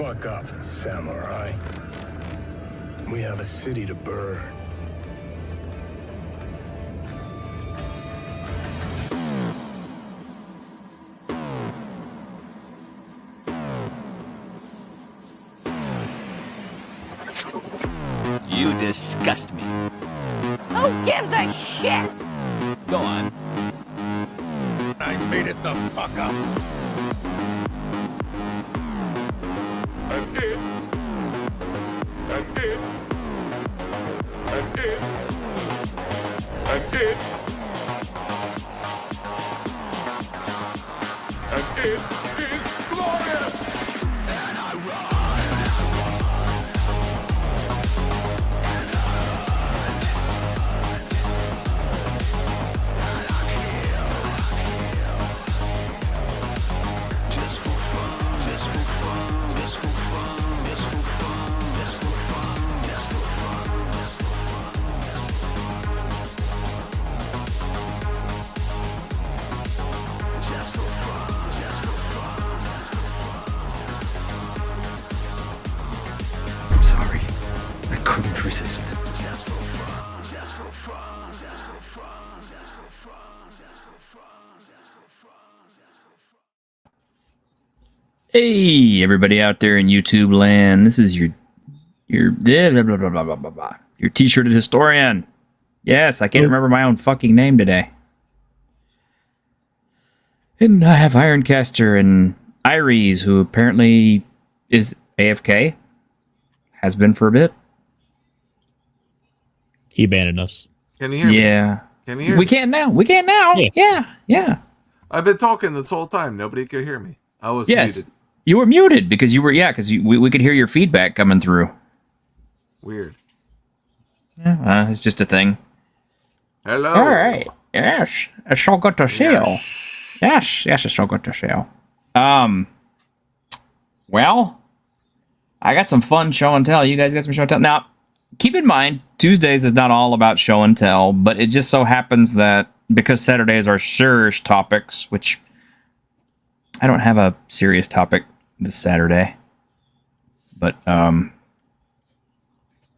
fuck up, samurai. We have a city to burn. You disgust me. Who gives a shit? Go on. I made it the fuck up. And it. And it. And it. And it. And it is glorious. And I run. I'm sorry. I couldn't resist. Hey, everybody out there in YouTube land. This is your blah, blah, blah, blah, blah, blah, blah. Your t-shirted historian. Yes, I can't remember my own fucking name today. And I have Ironcaster and Iries, who apparently is AFK. Has been for a bit. He abandoned us. Can you hear me? Yeah. Can you hear We me? can now. We can now. Yeah. I've been talking this whole time. Nobody could hear me. I was muted. You were muted because we could hear your feedback coming through. Weird. Yeah, it's just a thing. Hello. All right. Yes, it's so good to see you. Yes, it's so good to see you. Well, I got some fun show and tell. You guys got some show and tell. Now, keep in mind, Tuesdays is not all about show and tell, but it just so happens that because Saturdays are serious topics, which I don't have a serious topic this Saturday, but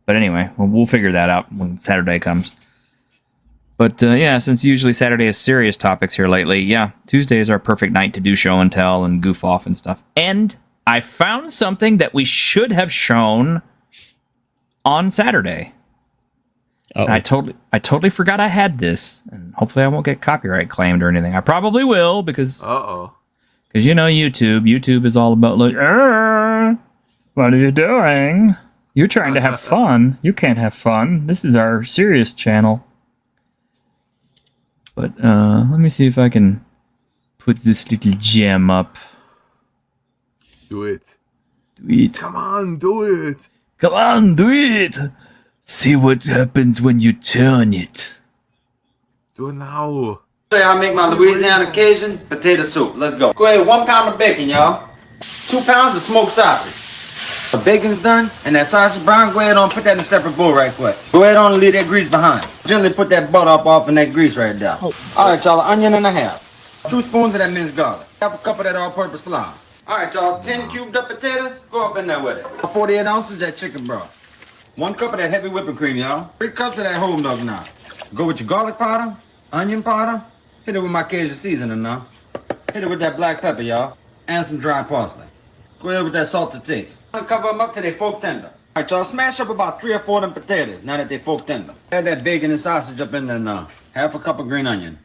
anyway, we'll figure that out when Saturday comes. But yeah, since usually Saturday is serious topics here lately, yeah, Tuesday is our perfect night to do show and tell and goof off and stuff. And I found something that we should have shown on Saturday. And I totally forgot I had this, and hopefully I won't get copyright claimed or anything. I probably will because you know YouTube is all about like, what are you doing? You're trying to have fun. You can't have fun. This is our serious channel. But let me see if I can put this little gem up. Do it. Do it. Come on, do it. Come on, do it. See what happens when you turn it. Do it now. Show you how I make my Louisiana Cajun potato soup. Let's go. Go ahead, 1 pound of bacon, y'all. 2 pounds of smoked sausage. The bacon's done, and that sausage brown, go ahead on, put that in a separate bowl right quick. Go ahead on and leave that grease behind. Gently put that butter up off in that grease right there. Alright, y'all, an onion and a half. 2 spoons of that minced garlic. Half a cup of that all-purpose flour. Alright, y'all, 10 cubed up potatoes, go up in there with it. 48 ounces of that chicken broth. 1 cup of that heavy whipping cream, y'all. 3 cups of that whole milk now. Go with your garlic powder, onion powder. Hit it with my Cajun seasoning now. Hit it with that black pepper, y'all. And some dry parsley. Go ahead with that salt to taste. Cover them up till they fork tender. Alright, y'all, smash up about 3 or 4 of them potatoes now that they fork tender. Add that bacon and sausage up in there now. Half a cup of green onion.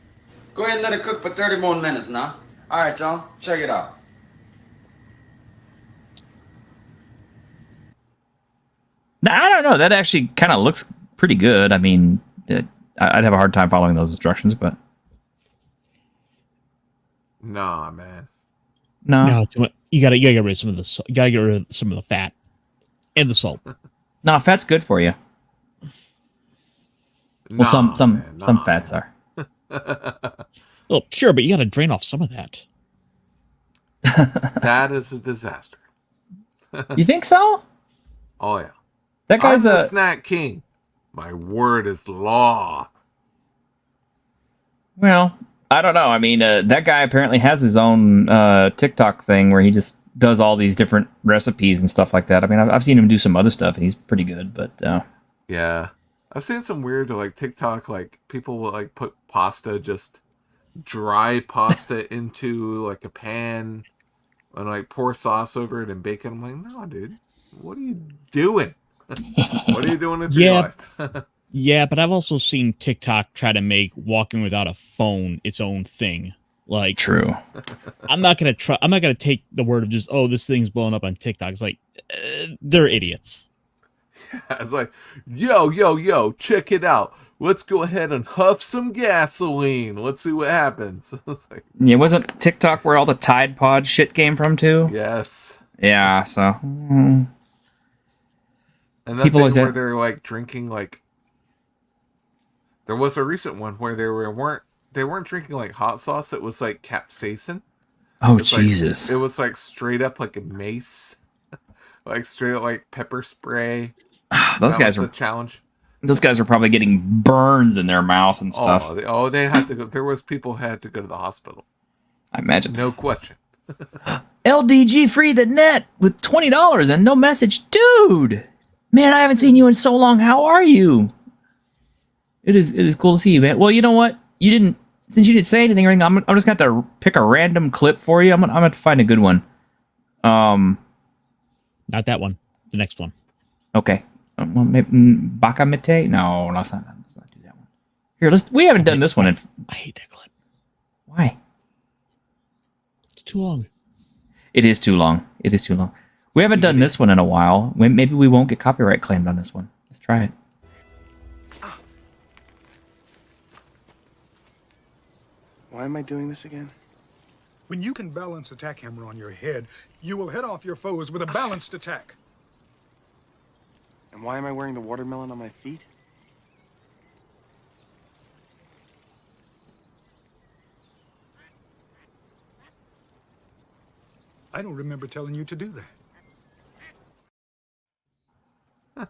Go ahead and let it cook for 30 more minutes now. Alright, y'all, check it out. Now, I don't know. That actually kind of looks pretty good. I mean, I'd have a hard time following those instructions, but Nah, man. no, You gotta get rid of some of the. You gotta get rid of some of the fat and the salt. no, fat's good for you. Well, some fats are. Well, sure, but you gotta drain off some of that. That is a disaster. You think so? Oh, yeah. That guy's I'm the a snack king. My word is law. well. I don't know. I mean, that guy apparently has his own TikTok thing where he just does all these different recipes and stuff like that. I mean, I've seen him do some other stuff, and he's pretty good. But Yeah. I've seen some weird, like, TikTok, like, people will, like, put pasta, just dry pasta into, like, a pan and, like, pour sauce over it and bake it. I'm like, no, dude. What are you doing? What are you doing with your life? Yeah, but I've also seen TikTok try to make walking without a phone its own thing. Like, true. I'm not gonna take the word of just, oh, this thing's blowing up on TikTok. It's like, they're idiots. It's like, yo, check it out. Let's go ahead and huff some gasoline. Let's see what happens. It's like, Yeah, wasn't TikTok where all the Tide Pod shit came from too? yes. Yeah, so And that People thing always where have- they're like drinking, like, there was a recent one where they weren't drinking like hot sauce. It was like capsaicin. oh It's like- Jesus, it was like straight up like a mace, like straight up like pepper spray. those That guys was were the challenge. those guys were probably getting burns in their mouth and stuff. They had to go. There was people who had to go to the hospital. I imagine. No question. LDG free the net with $20 and no message, dude. Man, I haven't seen you in so long. How are you? It is cool to see you, man. Well, you know what? Since you didn't say anything or anything, I'm just gonna have to pick a random clip for you. I'm gonna have to find a good one. Not that one. The next one. Okay. Well, maybe Bakamite? No, let's not do that one. Here, we haven't done this one in. I hate that clip. Why? It's too long. It is too long. We haven't done this one in a while. Maybe we won't get copyright claimed on this one. Let's try it. Why am I doing this again? When you can balance attack hammer on your head, you will head off your foes with a balanced attack. And why am I wearing the watermelon on my feet? I don't remember telling you to do that.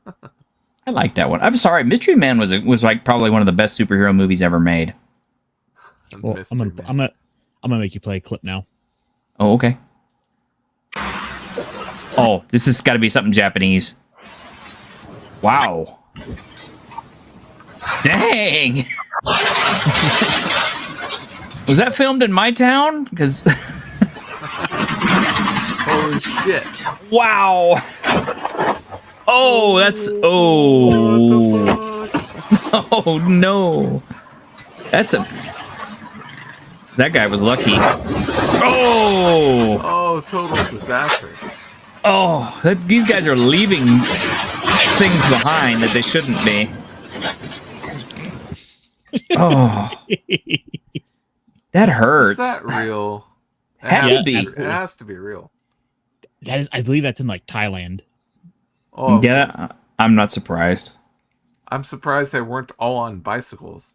I like that one. I'm sorry, Mystery Man was like probably one of the best superhero movies ever made. Well, I'm gonna make you play a clip now. Oh, okay. Oh, this has got to be something Japanese. Wow. Dang. Was that filmed in my town? Because Holy shit! wow. Oh, that's oh no. That guy was lucky. Oh. Oh, total disaster. Oh, these guys are leaving things behind that they shouldn't be. Oh, that hurts. Is that real? Has to be. It has to be real. That is, I believe that's in like Thailand. Oh, Yeah, I'm not surprised. I'm surprised they weren't all on bicycles.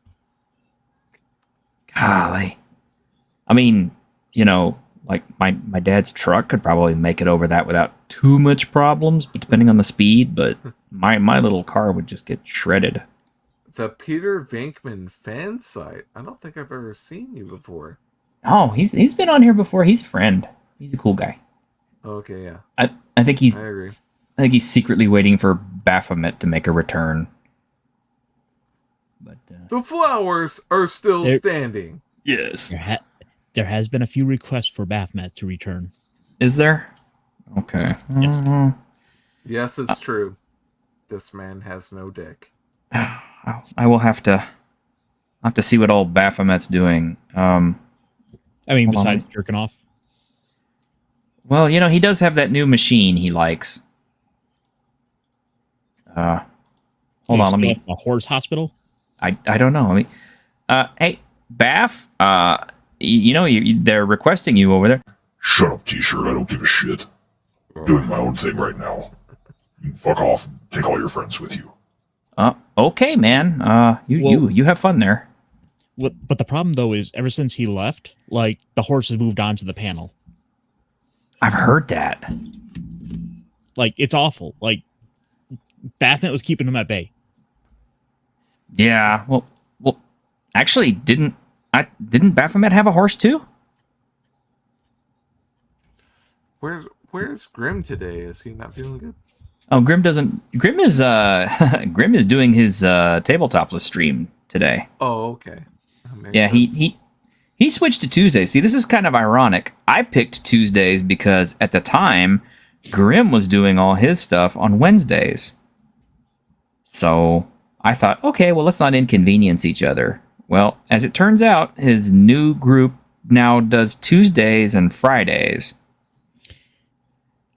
Golly. I mean, like my dad's truck could probably make it over that without too much problems, but depending on the speed, but my little car would just get shredded. The Peter Venkman fan site. I don't think I've ever seen you before. Oh, he's been on here before. He's a friend. He's a cool guy. Okay, yeah. I think I agree. I think he's secretly waiting for Baphomet to make a return. But The flowers are still There- standing. yes. There has been a few requests for Baphomet to return. Is there? Okay. Yes. Yes, it's true. This man has no dick. I will have to see what old Baphomet's doing. I mean, Hold on. besides jerking off. Well, he does have that new machine he likes. Hold on, let me. A horse hospital. I don't know. Let me. Hey, Baff. They're requesting you over there. Shut up, T-shirt. I don't give a shit. I'm doing my own thing right now. You can fuck off and take all your friends with you. Okay, man. You have fun there. But the problem though is, ever since he left, like the horse has moved on to the panel. I've heard that. Like it's awful. Like Baphomet was keeping him at bay. Yeah. Well. Actually, didn't Baphomet have a horse too? Where's Grim today? Is he not feeling good? Oh, Grim doesn't. Grim is Grim is doing his tabletopless stream today. Oh, okay. That makes Yeah, sense. he switched to Tuesdays. See, this is kind of ironic. I picked Tuesdays because at the time, Grim was doing all his stuff on Wednesdays. So I thought, okay, well, let's not inconvenience each other. Well, as it turns out, his new group now does Tuesdays and Fridays.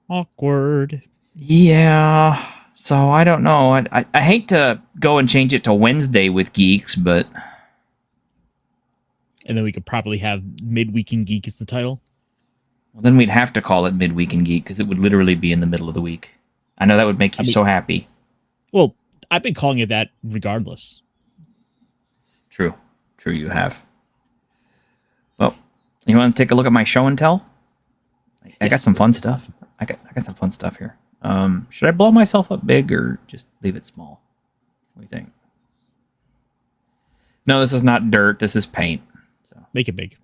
Awkward. Yeah. So I don't know. I hate to go and change it to Wednesday with Geeks, but And then we could probably have Midweek in Geek as the title. well, then we'd have to call it Midweek in Geek because it would literally be in the middle of the week. I know that would make you so happy. Well, I've been calling it that regardless. True. True, you have. Well, you want to take a look at my show and tell? I got some fun stuff. I got some fun stuff here. Should I blow myself up big or just leave it small? What do you think? No, this is not dirt. This is paint. So Make it big.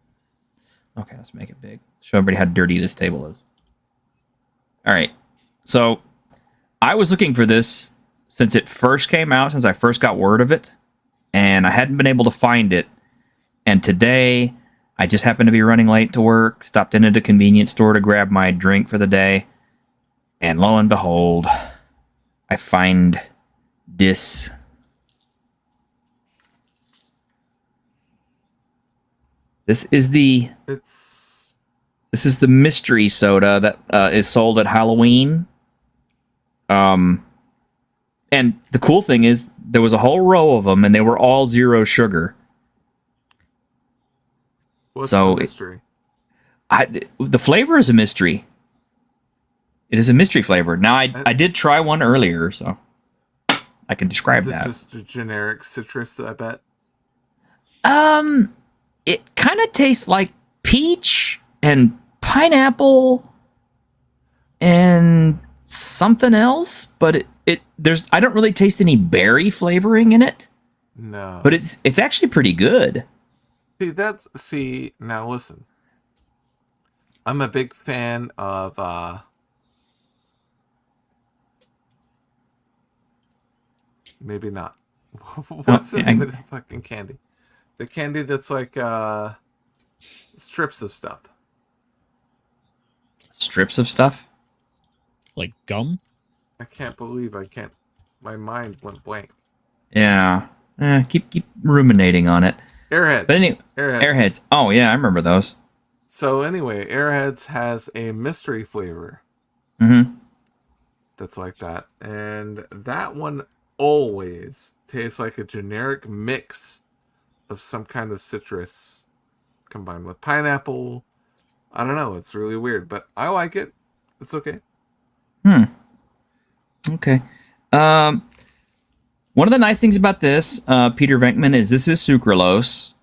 okay, let's make it big. Show everybody how dirty this table is. All right. So I was looking for this since it first came out, since I first got word of it, and I hadn't been able to find it. And today, I just happened to be running late to work, stopped in at a convenience store to grab my drink for the day, and lo and behold, I find this. This is the mystery soda that is sold at Halloween. And the cool thing is there was a whole row of them, and they were all zero sugar. What's the mystery? The flavor is a mystery. It is a mystery flavor. Now, I did try one earlier, so I can describe that. Is it just a generic citrus, I bet? It kind of tastes like peach and pineapple and something else, but I don't really taste any berry flavoring in it. No. But it's actually pretty good. Now listen. I'm a big fan of maybe not. What's the name of the fucking candy? The candy that's like strips of stuff. Strips of stuff? Like gum? I can't believe I can't. My mind went blank. Yeah. Keep ruminating on it. Airheads. But anyway, Airheads. Oh, yeah, I remember those. So anyway, Airheads has a mystery flavor. Mm-hmm. That's like that. And that one always tastes like a generic mix of some kind of citrus combined with pineapple. I don't know. It's really weird, but I like it. It's okay. Okay. One of the nice things about this, Peter Venkman, is this is sucralose.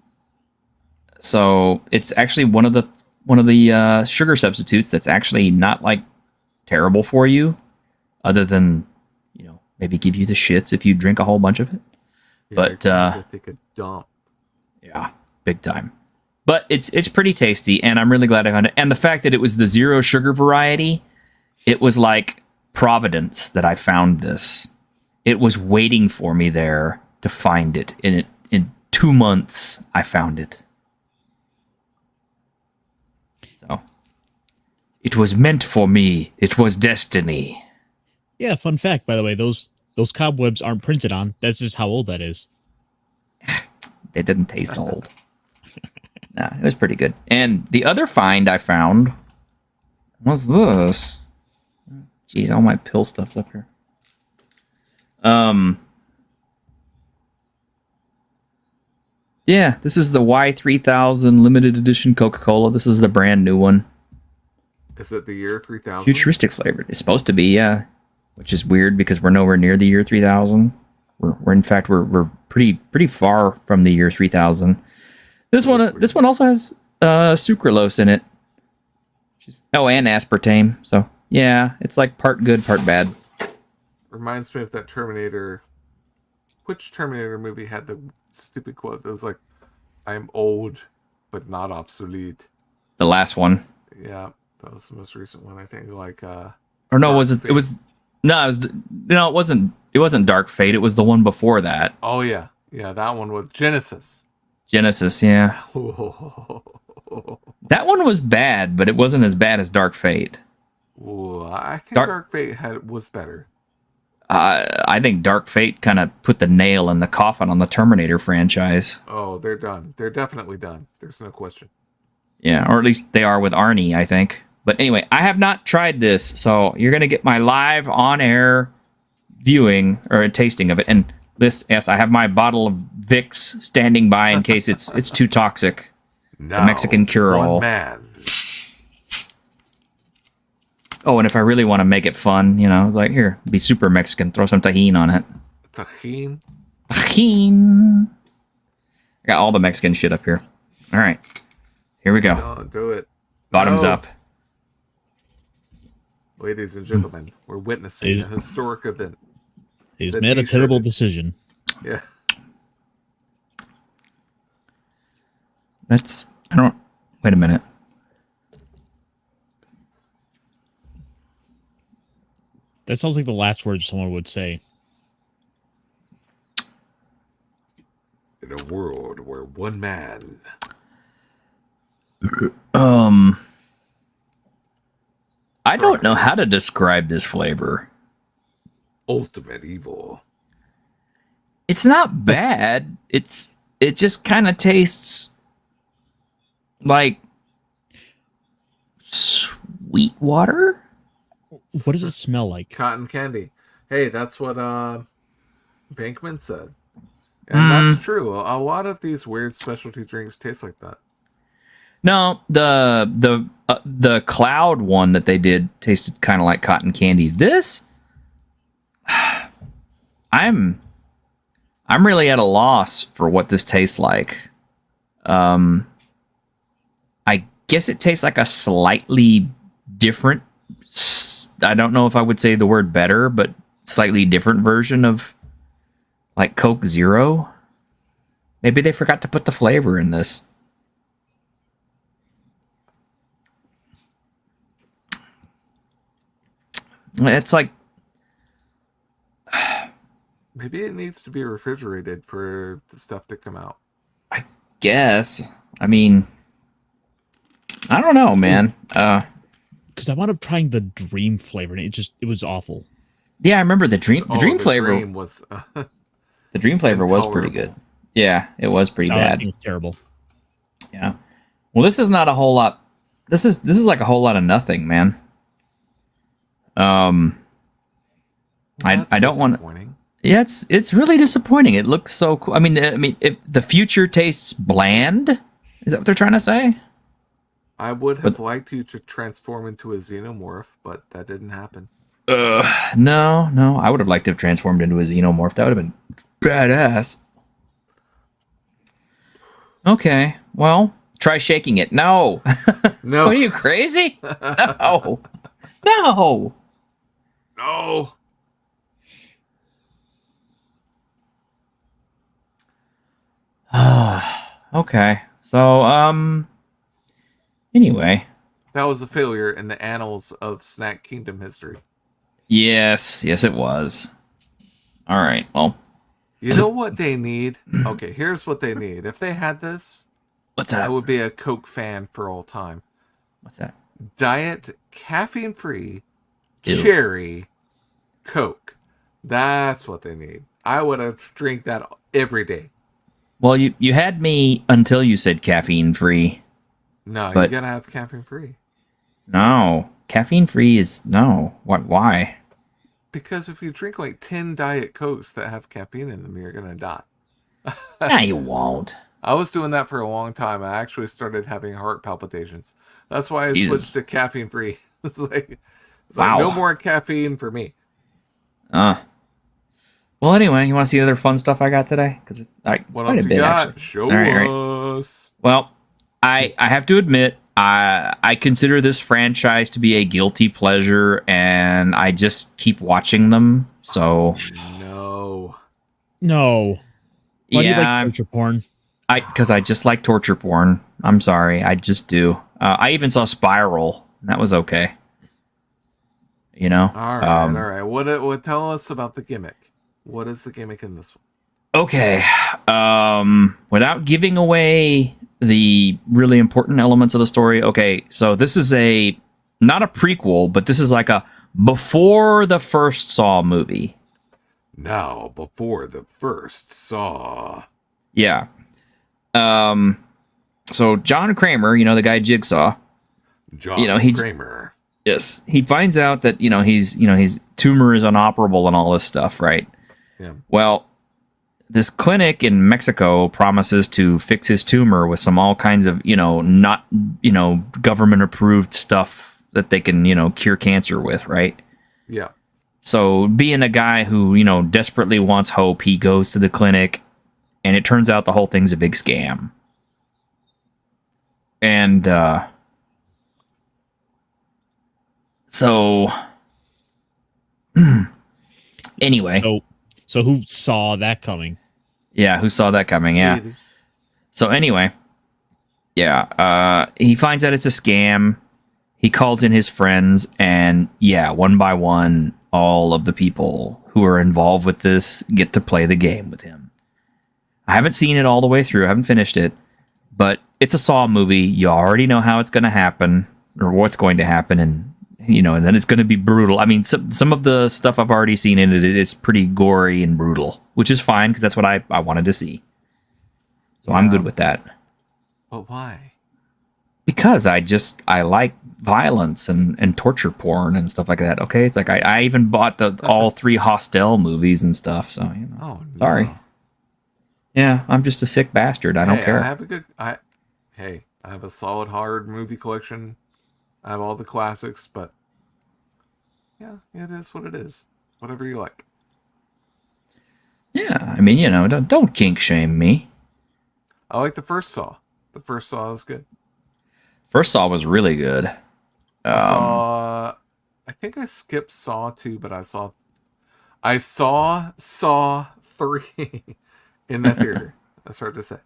So it's actually one of the sugar substitutes that's actually not like terrible for you, other than maybe give you the shits if you drink a whole bunch of it. Yeah, but I think a dump. Yeah, big time. But it's pretty tasty, and I'm really glad I found it. And the fact that it was the zero sugar variety, it was like Providence that I found this. It was waiting for me there to find it. In 2 months, I found it. So it was meant for me. It was destiny. Yeah, fun fact, by the way, those cobwebs aren't printed on. That's just how old that is. They didn't taste old. Nah, it was pretty good. And the other find I found was this. Jeez, all my pill stuff's up here. Yeah, this is the Y3000 limited edition Coca-Cola. This is the brand new one. Is it the year 3000? Futuristic flavored. It's supposed to be, yeah. Which is weird because we're nowhere near the year 3000. We're in fact we're pretty far from the year 3000. This one also has sucralose in it. And aspartame. So yeah, it's like part good, part bad. Reminds me of that Terminator. Which Terminator movie had the stupid quote that was like, "I'm old, but not obsolete." The last one. Yeah, That was the most recent one, I think. Like, Or no, Dark was it? Fate. It was no, it was no, it wasn't. It wasn't Dark Fate. It was the one before that. Oh yeah, yeah, that one was Genesis. Genesis, yeah. That one was bad, but it wasn't as bad as Dark Fate. Ooh, I think Dark- Dark Fate was better. I think Dark Fate kind of put the nail in the coffin on the Terminator franchise. Oh, they're done. They're definitely done. There's no question. Yeah, or at least they are with Arnie, I think. But anyway, I have not tried this, so you're going to get my live on-air viewing or a tasting of it. And this, yes, I have my bottle of Vicks standing by in case it's too toxic. Now, the Mexican cure-all. one man. Oh, and if I really want to make it fun, you know, it's like, here, be super Mexican, throw some tahini on it. Tajin. Tajin. I got all the Mexican shit up here. All right. Here we go. Don't do it. Bottoms No. up. Ladies and gentlemen, we're witnessing a historic event. He's The made a t-shirt terrible is- decision. Yeah. Wait a minute. That sounds like the last words someone would say. In a world where one man. I don't know how to describe this flavor. Ultimate evil. It's not bad. It just kind of tastes like sweet water. What does it smell like? Cotton candy. Hey, that's what Bankman said. And that's true. A lot of these weird specialty drinks taste like that. No, the cloud one that they did tasted kind of like cotton candy. This, I'm really at a loss for what this tastes like. I guess it tastes like a slightly different. I don't know if I would say the word better, but slightly different version of like Coke Zero. Maybe they forgot to put the flavor in this. It's like Maybe it needs to be refrigerated for the stuff to come out. I guess. I mean, I don't know, man. Because I wound up trying the dream flavor, and it was awful. Yeah, I remember the dream. The dream flavor Dream was. The dream flavor was pretty good. Yeah, it was pretty bad. It was terrible. Yeah. Well, this is not a whole lot. This is like a whole lot of nothing, man. I don't want. Yeah, it's really disappointing. It looks so cool. I mean, if the future tastes bland, is that what they're trying to say? I would have liked you to transform into a xenomorph, but that didn't happen. No. I would have liked to have transformed into a xenomorph. That would have been badass. Okay, well, try shaking it. No. No. What are you, crazy? No. No. No. Okay. So, anyway. That was a failure in the annals of Snack Kingdom history. Yes, it was. All right. Well, you know what they need? Okay, here's what they need. If they had this, what's that? I would be a Coke fan for all time. What's that? Diet, caffeine-free, Ew. cherry, Coke. That's what they need. I would have drink that every day. Well, you had me until you said caffeine free. No, but you gotta have caffeine-free. No, caffeine free is no. What? Why? Because if you drink like 10 Diet Cokes that have caffeine in them, you're gonna die. Nah, you won't. I was doing that for a long time. I actually started having heart palpitations. That's why I Jesus. switched to caffeine-free. It's like Wow. no more caffeine for me. Well, anyway, you want to see other fun stuff I got today? Because it's What quite else a you bit, got? actually. Show All right. us. Well, I have to admit, I consider this franchise to be a guilty pleasure, and I just keep watching them. So No. No. Why do you yeah, like torture porn? because I just like torture porn. I'm sorry, I just do. I even saw Spiral That was okay. You know? All right, all right. What tell us about the gimmick? What is the gimmick in this one? Okay. Without giving away the really important elements of the story, okay, so this is not a prequel, but this is like a before the first Saw movie. Now, before the first Saw. Yeah. So John Kramer, the guy Jigsaw. Kramer. Yes. He finds out that, his tumor is inoperable and all this stuff, right? Yeah. Well, this clinic in Mexico promises to fix his tumor with all kinds of, not, government approved stuff that they can, cure cancer with, right? Yeah. So being a guy who, desperately wants hope, he goes to the clinic, and it turns out the whole thing's a big scam. And, so anyway. So who saw that coming? Yeah, who saw that coming? Yeah. So anyway, he finds out it's a scam. He calls in his friends, and one by one, all of the people who are involved with this get to play the game with him. I haven't seen it all the way through. I haven't finished it, but it's a Saw movie. You already know how it's going to happen or what's going to happen, and and then it's going to be brutal. I mean, some of the stuff I've already seen in it is pretty gory and brutal, which is fine because that's what I wanted to see. So I'm good with that. But why? Because I like violence and torture porn and stuff like that. Okay, it's like I even bought all 3 Hostel movies and stuff. So no. Sorry. Yeah, I'm just a sick bastard. I don't care. I have a solid horror movie collection. I have all the classics, but yeah, it is what it is. Whatever you like. Yeah, I mean, don't kink shame me. I like the first Saw. The first Saw is good. First Saw was really good. I think I skipped Saw 2, but I saw Saw 3 in the theater. That's hard to say.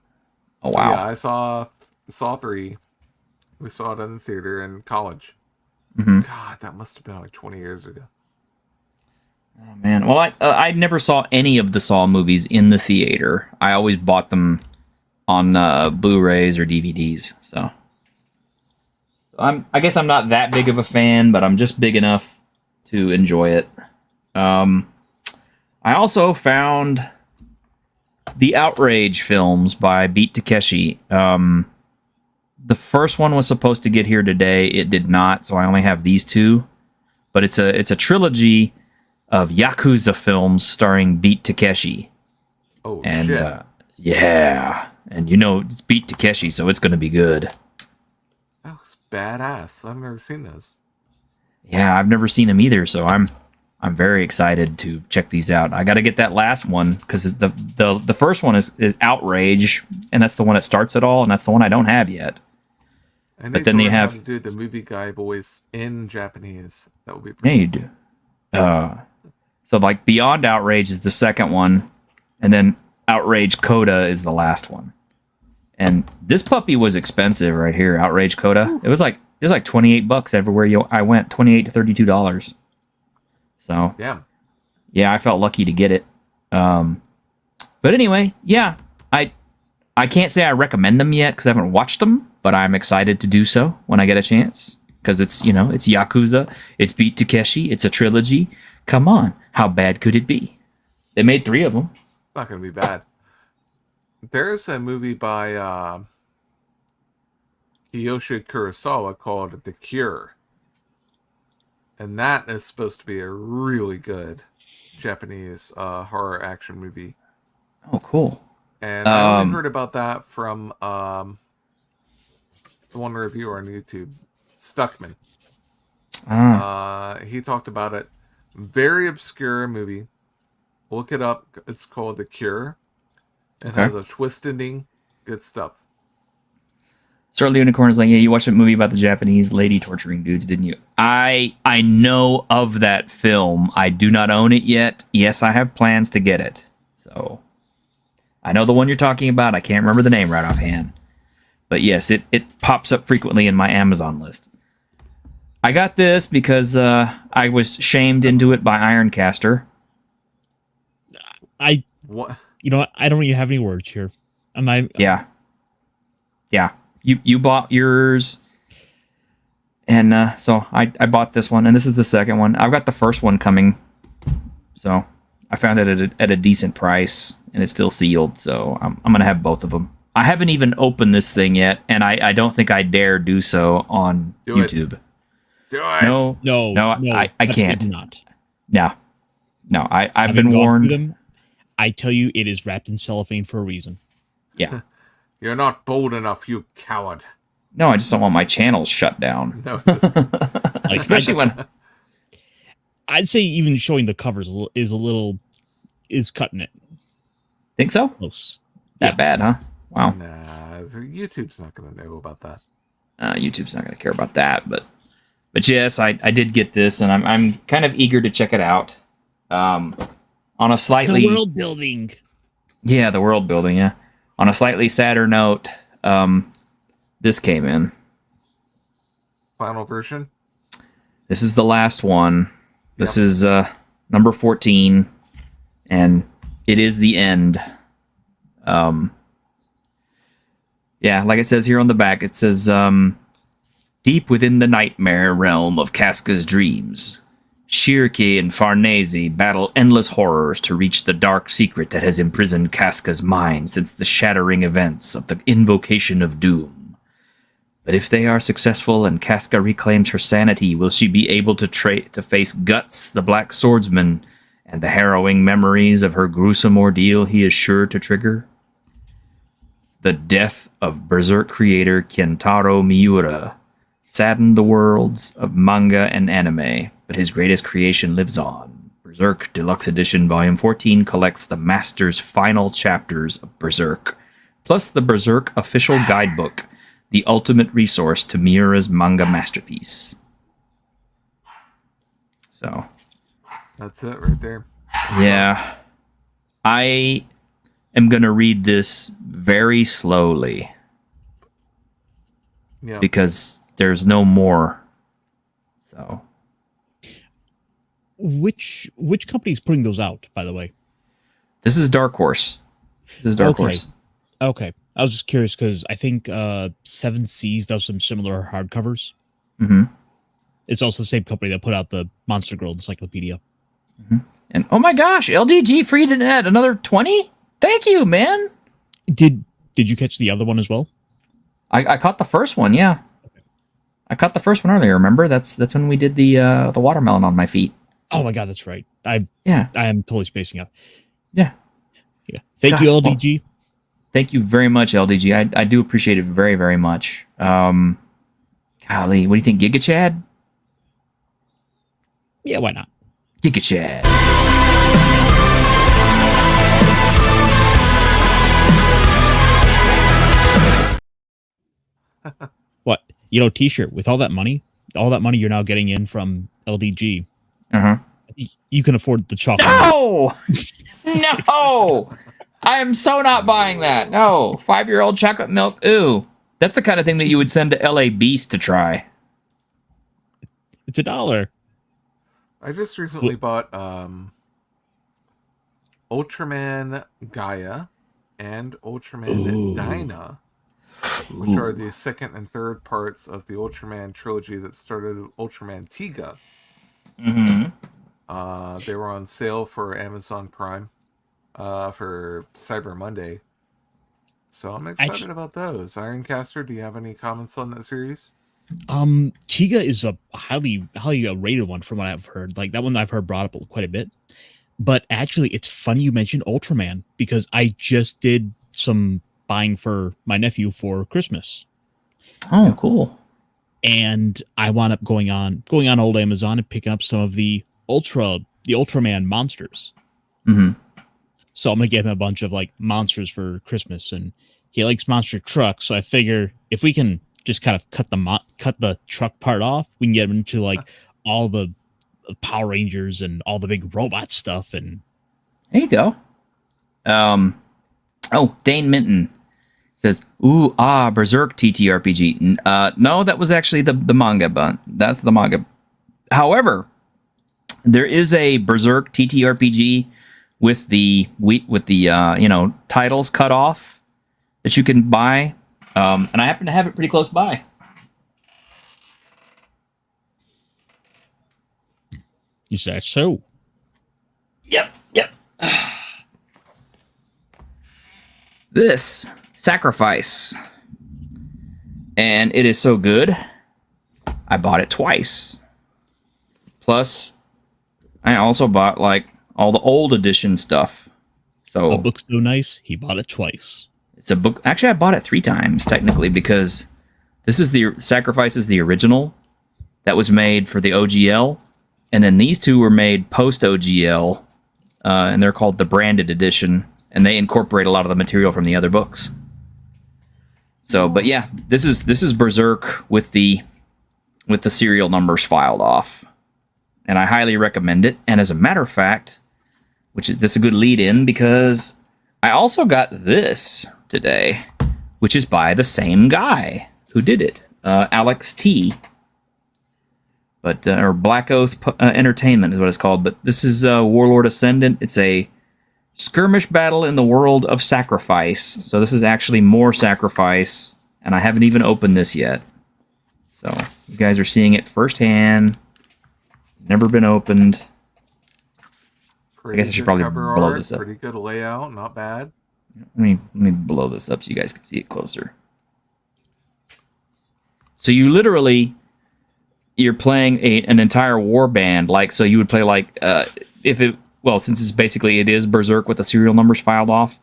Oh, wow. Yeah, I saw Saw 3. We saw it in the theater in college. Mm-hmm. God, that must have been like 20 years ago. Oh, man. Well, I never saw any of the Saw movies in the theater. I always bought them on Blu-rays or DVDs. So I guess I'm not that big of a fan, but I'm just big enough to enjoy it. I also found the Outrage films by Beat Takeshi. The first one was supposed to get here today. It did not, so I only have these 2. But it's a trilogy of Yakuza films starring Beat Takeshi. Oh, and, shit. Yeah. And it's Beat Takeshi, so it's going to be good. That looks badass. I've never seen those. Yeah, I've never seen them either, so I'm very excited to check these out. I got to get that last one because the first one is Outrage, and that's the one that starts it all, and that's the one I don't have yet. But then you have to do the movie guy voice in Japanese. That would be pretty. Yeah, you do. So like Beyond Outrage is the second one, and then Outrage Coda is the last one. And this puppy was expensive right here, Outrage Coda. Ooh. It was like $28 everywhere I went, $28 to $32. So yeah, I felt lucky to get it. But anyway, yeah, I can't say I recommend them yet because I haven't watched them, but I'm excited to do so when I get a chance because it's it's Yakuza, it's Beat Takeshi, it's a trilogy. Come on, how bad could it be? They made 3 of them. It's not going to be bad. There's a movie by Kiyoshi Kurosawa called The Cure. And that is supposed to be a really good Japanese horror action movie. Oh, cool. And I only heard about that from the one reviewer on YouTube, Stuckman. He talked about it. Very obscure movie. Look it up. It's called The Cure. It has a twist ending. Good stuff. Starly Unicorn is like, yeah, you watched a movie about the Japanese lady torturing dudes, didn't you? I know of that film. I do not own it yet. Yes, I have plans to get it. So I know the one you're talking about. I can't remember the name right offhand. But yes, it pops up frequently in my Amazon list. I got this because I was shamed into it by Ironcaster. What? You know what? I don't even have any words here. Yeah. You bought yours, and so I bought this one, and this is the second one. I've got the first one coming, so I found it at a decent price, and it's still sealed. So I'm gonna have both of them. I haven't even opened this thing yet, and I don't think I dare do so on YouTube. Do it. No, I can't. Not. No, I've Having been gone warned. through them, I tell you, it is wrapped in cellophane for a reason. Yeah. You're not bold enough, you coward. No, I just don't want my channels shut down. No, just... Especially when I'd say even showing the covers is cutting it. Think so? Close. That bad, huh? Wow. Nah, YouTube's not going to know about that. YouTube's not going to care about that, but yes, I did get this, and I'm kind of eager to check it out. On a slightly The world building. Yeah, the world building. Yeah. On a slightly sadder note, this came in. Final version? This is the last one. This is number 14, and it is the end. Yeah, like it says here on the back, it says, deep within the nightmare realm of Casca's dreams, Shirki and Farnese battle endless horrors to reach the dark secret that has imprisoned Casca's mind since the shattering events of the Invocation of Doom. But if they are successful and Casca reclaims her sanity, will she be able to face Guts, the Black Swordsman, and the harrowing memories of her gruesome ordeal he is sure to trigger? The death of Berserk creator Kentaro Miura saddened the worlds of manga and anime, but his greatest creation lives on. Berserk Deluxe Edition Volume 14 collects the Master's final chapters of Berserk, plus the Berserk official guidebook, the ultimate resource to Miura's manga masterpiece. So, that's it right there. Yeah. I am going to read this very slowly. Yeah. Because there's no more. So, which company is putting those out, by the way? This is Dark Horse. Okay. I was just curious because I think Seven Seas does some similar hardcovers. Mm-hmm. It's also the same company that put out the Monster Girl Encyclopedia. Mm-hmm. And oh my gosh, LDG free to net another 20? Thank you, man. Did you catch the other one as well? I caught the first one, yeah. Okay. I caught the first one earlier, remember? That's when we did the watermelon on my feet. Oh my god, that's right. I am totally spacing out. Yeah. Thank you, LDG. Thank you very much, LDG. I do appreciate it very, very much. Golly, what do you think, Giga Chad? Yeah, why not? Giga Chad. What? T-shirt with all that money you're now getting in from LDG. Uh-huh. You can afford the chocolate. No! No! I am so not buying that. No. 5-year-old chocolate milk. Ooh. That's the kind of thing that you would send to LA Beast to try. It's $1. I just recently bought Ultraman Gaia and Ultraman Dyna, which are the second and third parts of the Ultraman trilogy that started Ultraman Tiga. Mm-hmm. They were on sale for Amazon Prime for Cyber Monday. So I'm excited about those. Ironcaster, do you have any comments on that series? Tiga is a highly rated one from what I've heard. Like that one I've heard brought up quite a bit. But actually, it's funny you mentioned Ultraman because I just did some buying for my nephew for Christmas. Oh, cool. And I wound up going on old Amazon and picking up some of the Ultraman monsters. Mm-hmm. So I'm gonna get him a bunch of like monsters for Christmas, and he likes monster trucks. So I figure if we can just kind of cut the truck part off, we can get him into like all the Power Rangers and all the big robot stuff. And there you go. Dane Minton. Says, ooh, Berserk TTRPG. No, that was actually the manga, but that's the manga. However, there is a Berserk TTRPG with the titles cut off that you can buy, and I happen to have it pretty close by. Is that so? Yep. This Sacrifice, and it is so good, I bought it twice. Plus, I also bought like all the old edition stuff. So the book's so nice, he bought it twice. It's a book. Actually, I bought it 3 times technically because this is the Sacrifice is the original that was made for the OGL, and then these 2 were made post OGL, and they're called the branded edition, and they incorporate a lot of the material from the other books. So, but yeah, this is Berserk with the serial numbers filed off, and I highly recommend it. And as a matter of fact, this is a good lead-in because I also got this today, which is by the same guy who did it, Alex T. But or Black Oath Entertainment is what it's called. But this is Warlord Ascendant. It's a skirmish battle in the world of Sacrifice. So this is actually more Sacrifice, and I haven't even opened this yet. So you guys are seeing it firsthand. Never been opened. I guess I should probably blow this up. Pretty good layout, not bad. Let me blow this up so you guys can see it closer. So you're playing an entire war band, so you would play since it is Berserk with the serial numbers filed off,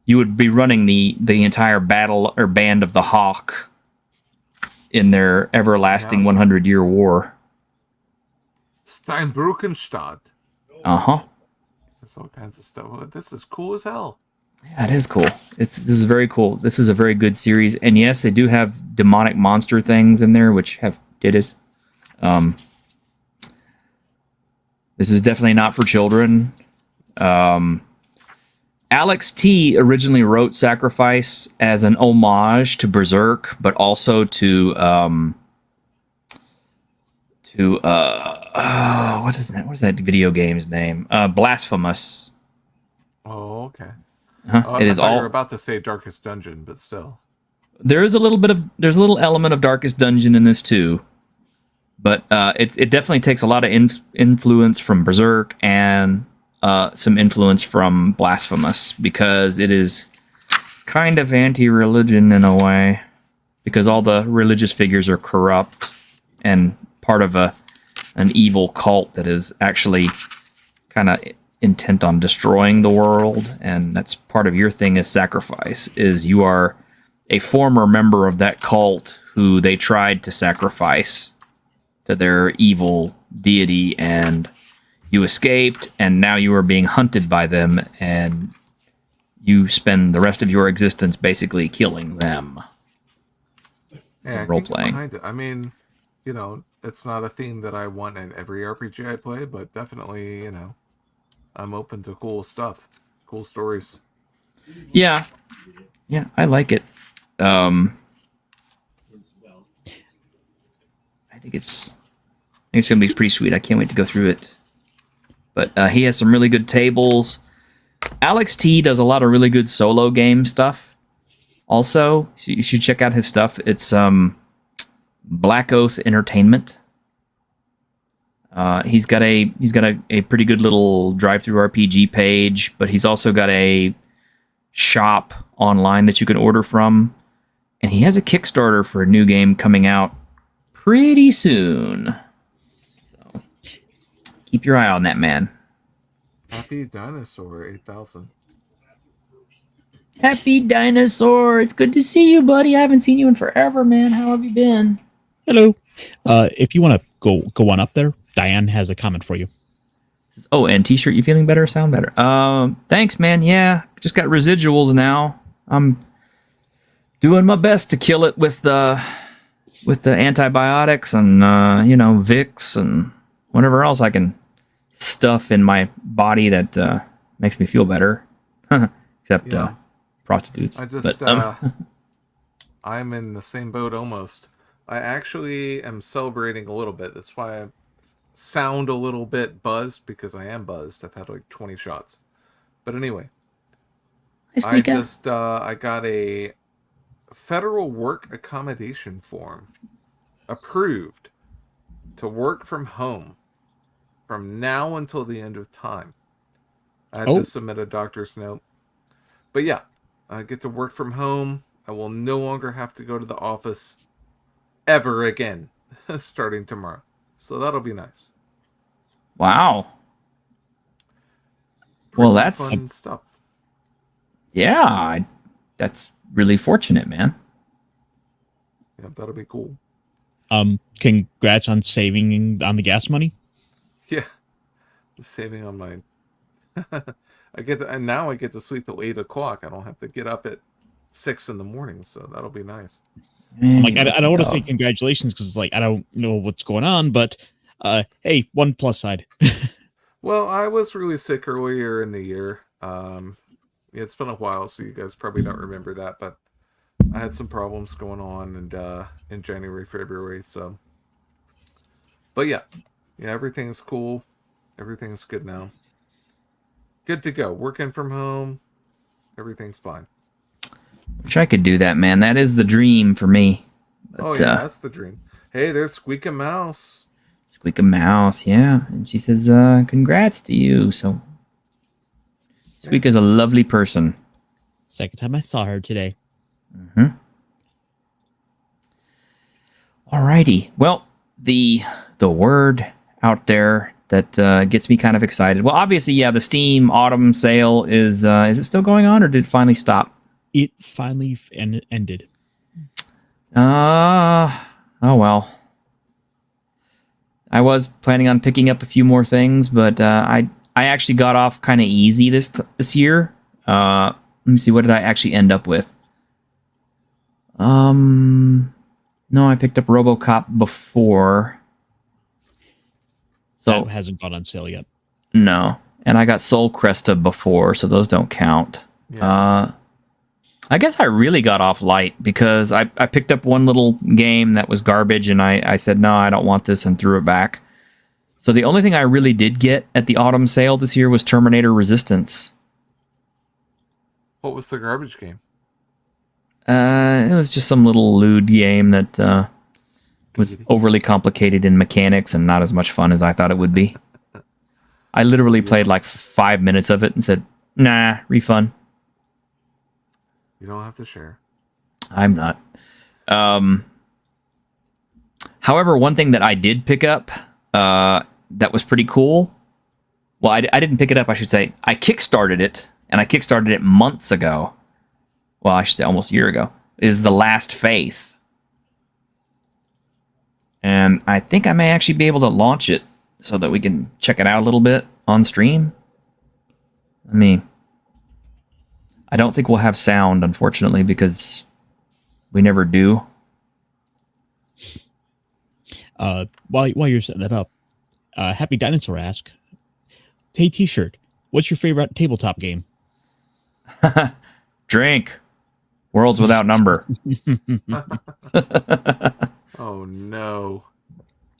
you would be running the entire battle or band of the Hawk in their everlasting 100-year war. Steinbrückenstadt. There's all kinds of stuff. This is cool as hell. Yeah, it is cool. This is very cool. This is a very good series, and yes, they do have demonic monster things in there, which have titties. This is definitely not for children. Alex T originally wrote Sacrifice as an homage to Berserk, but also to what is that? What is that video game's name? Blasphemous. Oh, okay. It is all. You're about to say Darkest Dungeon, but still. There's a little element of Darkest Dungeon in this too. But it definitely takes a lot of influence from Berserk and some influence from Blasphemous, because it is kind of anti-religion in a way, because all the religious figures are corrupt and part of an evil cult that is actually kind of intent on destroying the world. And that's part of your thing as Sacrifice, is you are a former member of that cult who they tried to sacrifice to their evil deity, and you escaped, and now you are being hunted by them, and you spend the rest of your existence basically killing them. Yeah, role playing. I mean, it's not a theme that I want in every RPG I play, but definitely, I'm open to cool stuff, cool stories. Yeah, I like it. I think it's gonna be pretty sweet. I can't wait to go through it. But he has some really good tables. Alex T does a lot of really good solo game stuff. Also, so you should check out his stuff. It's Black Oath Entertainment. He's got a pretty good little drive-through RPG page, but he's also got a shop online that you can order from, and he has a Kickstarter for a new game coming out pretty soon. So keep your eye on that man. Happy Dinosaur 8000. Happy Dinosaur, it's good to see you, buddy. I haven't seen you in forever, man. How have you been? Hello. If you want to go on up there, Diane has a comment for you. Oh, and T-shirt, you feeling better? Sound better? Thanks, man. Yeah, just got residuals now. I'm doing my best to kill it with the antibiotics and Vicks and whatever else I can stuff in my body that makes me feel better. Except prostitutes. I just I'm in the same boat almost. I actually am celebrating a little bit. That's why I sound a little bit buzzed, because I am buzzed. I've had like 20 shots. But anyway, I got a federal work accommodation form approved to work from home from now until the end of time. I had to submit a doctor's note. But yeah, I get to work from home. I will no longer have to go to the office ever again starting tomorrow. So that'll be nice. Wow. Pretty that's fun stuff. Yeah, that's really fortunate, man. Yeah, that'll be cool. Congrats on saving on the gas money. Yeah, saving on my. And now I get to sleep till 8 o'clock. I don't have to get up at 6 in the morning, so that'll be nice. Like I don't want to say congratulations because like I don't know what's going on, but hey, one plus side. Well, I was really sick earlier in the year. It's been a while, so you guys probably don't remember that, but I had some problems going on and in January, February, so. But yeah, everything's cool. Everything's good now. Good to go. Working from home. Everything's fine. Wish I could do that, man. That is the dream for me. But, that's the dream. Hey, there's Squeak a Mouse. Squeak a Mouse, yeah. And she says, congrats to you. So, Squeak is a lovely person. Second time I saw her today. Mm-hmm. Alrighty. Well, the word out there that gets me kind of excited. Well, obviously, yeah, the Steam Autumn sale is it still going on, or did it finally stop? It finally ended. Oh well. I was planning on picking up a few more things, but I actually got off kind of easy this year. Let me see, what did I actually end up with? No, I picked up RoboCop before. So that hasn't gone on sale yet. No, and I got Soul Cresta before, so those don't count. Yeah. I guess I really got off light because I picked up one little game that was garbage, and I said, no, I don't want this, and threw it back. So the only thing I really did get at the autumn sale this year was Terminator Resistance. What was the garbage game? It was just some little lewd game that was overly complicated in mechanics and not as much fun as I thought it would be. I literally played like 5 minutes of it and said, nah, refund. You don't have to share. I'm not. However, one thing that I did pick up that was pretty cool. Well, I didn't pick it up, I should say. I kickstarted it, and I kickstarted it months ago. Well, I should say almost a year ago. Is The Last Faith. And I think I may actually be able to launch it so that we can check it out a little bit on stream. I mean, I don't think we'll have sound, unfortunately, because we never do. While you're setting that up, Happy Dinosaur asks, hey, T-shirt, what's your favorite tabletop game? Drink. Worlds Without Number. Oh, no.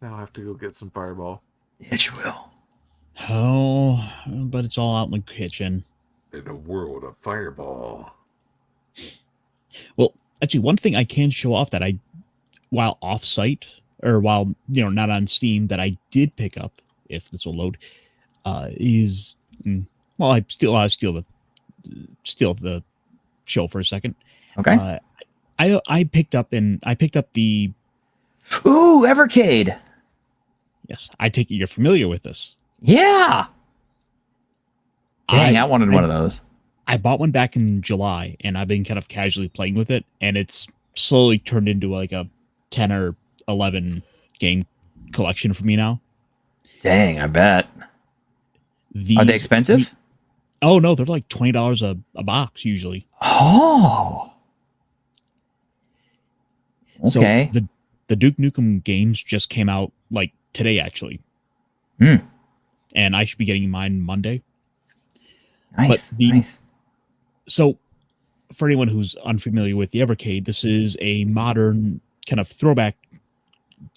Now I have to go get some Fireball. Yes, you will. Oh, but it's all out in the kitchen. In a world of Fireball. Well, actually, one thing I can show off that while off-site, or while, not on Steam, that I did pick up, if this will load, is, well, I steal the show for a second. Okay. I picked up the... Ooh, Evercade. Yes, I take it you're familiar with this. Yeah. Dang, I wanted one of those. I bought one back in July, and I've been kind of casually playing with it, and it's slowly turned into like a 10 or 11 game collection for me now. Dang, I bet. Are they expensive? Oh, no, they're like $20 a box usually. Oh. Okay. So the Duke Nukem games just came out like today, actually. And I should be getting mine Monday. Nice. Nice. So for anyone who's unfamiliar with the Evercade, this is a modern kind of throwback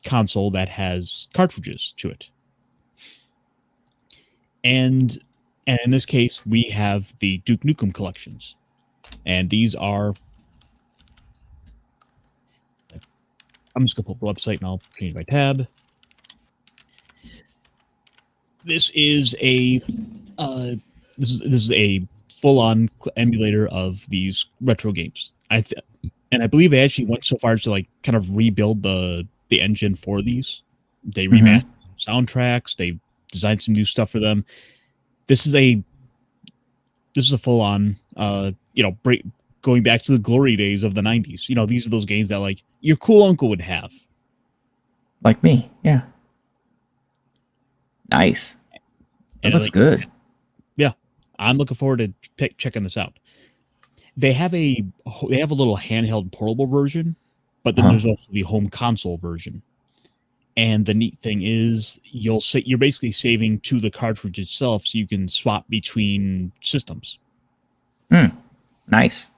console that has cartridges to it. And in this case, we have the Duke Nukem collections. And these are... I'm just going to pull up the website and I'll change my tab. This is a this is a full-on emulator of these retro games. And I believe they actually went so far as to like kind of rebuild the engine for these. They remastered soundtracks. They designed some new stuff for them. This is a full-on going back to the glory days of the 90s. You know, these are those games that like your cool uncle would have. Like me, yeah. Nice. That looks good. Yeah, I'm looking forward to checking this out. They have a little handheld portable version, but then there's also the home console version. And the neat thing is, you're basically saving to the cartridge itself, so you can swap between systems. Nice.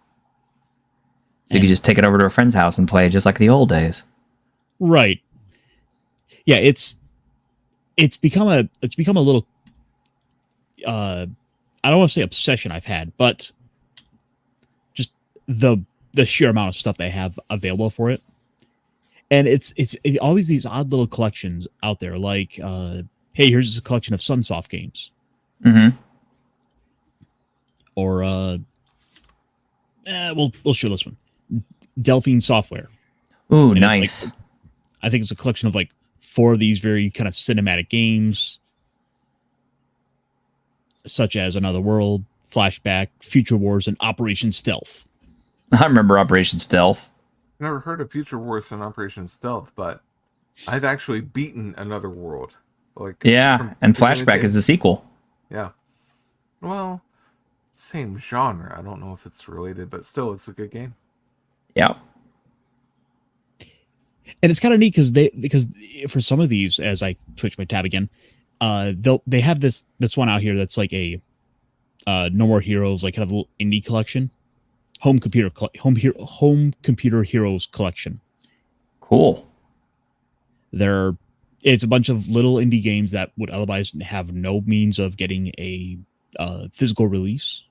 So you can just take it over to a friend's house and play it just like the old days. Right. Yeah, it's become a little I don't want to say obsession I've had, but just the sheer amount of stuff they have available for it. And it's always these odd little collections out there, like hey, here's a collection of Sunsoft games. Or we'll show this one. Delphine Software. Ooh, and nice. I think it's a collection of like 4 of these very kind of cinematic games, such as Another World, Flashback, Future Wars, and Operation Stealth. I remember Operation Stealth. Never heard of Future Wars and Operation Stealth, but I've actually beaten Another World. Like, yeah, and Flashback is the sequel. Yeah. Well, same genre. I don't know if it's related, but still, it's a good game. Yeah. And it's kind of neat because for some of these, as I switch my tab again, they have this one out here that's like a No More Heroes, like kind of a little indie collection, home computer heroes collection. Cool. It's a bunch of little indie games that would otherwise have no means of getting a physical release.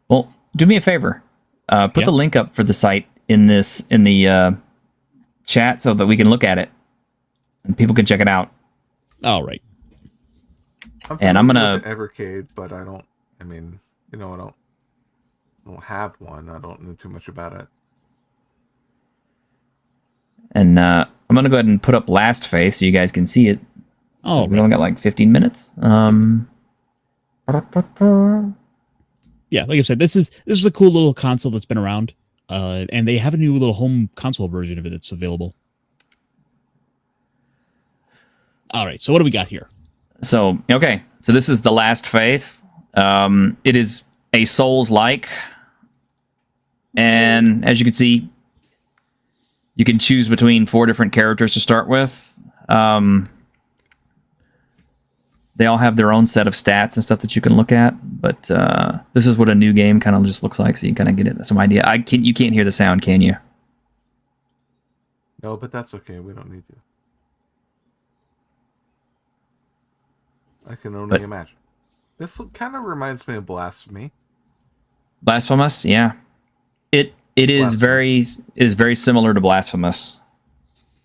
Well, do me a favor. Put the link up for the site in the chat so that we can look at it and people can check it out. All right. And I'm gonna Evercade, but I don't have one. I don't know too much about it. And I'm gonna go ahead and put up Last Faith so you guys can see it. Oh, we only got like 15 minutes. Yeah, like I said, this is a cool little console that's been around, and they have a new little home console version of it that's available. All right, so what do we got here? So this is The Last Faith. It is a Souls-like, and as you can see, you can choose between 4 different characters to start with. They all have their own set of stats and stuff that you can look at, but this is what a new game kind of just looks like, so you kind of get some idea. You can't hear the sound, can you? No, but that's okay. We don't need to. I can only imagine. This kind of reminds me of Blasphemy. Blasphemous, yeah. It is very similar to Blasphemous.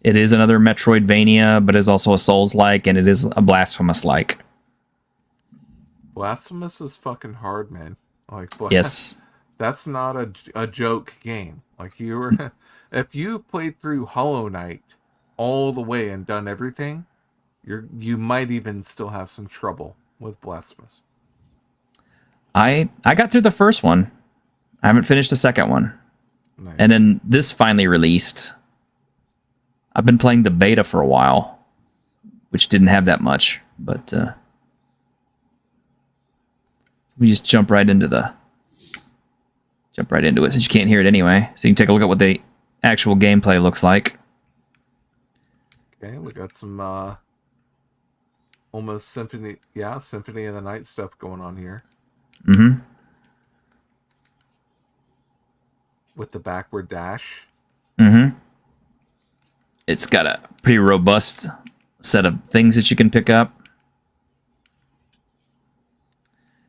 It is another Metroidvania, but is also a Souls-like, and it is a Blasphemous-like. Blasphemous is fucking hard, man. Like, yes, that's not a joke game. Like, if you played through Hollow Knight all the way and done everything, you might even still have some trouble with Blasphemous. I got through the first one. I haven't finished the second one. Nice. And then this finally released. I've been playing the beta for a while, which didn't have that much, but we just jump right into it since you can't hear it anyway. So you can take a look at what the actual gameplay looks like. Okay, we got some almost Symphony of the Night stuff going on here. Mm-hmm. with the backward dash. Mm-hmm. It's got a pretty robust set of things that you can pick up.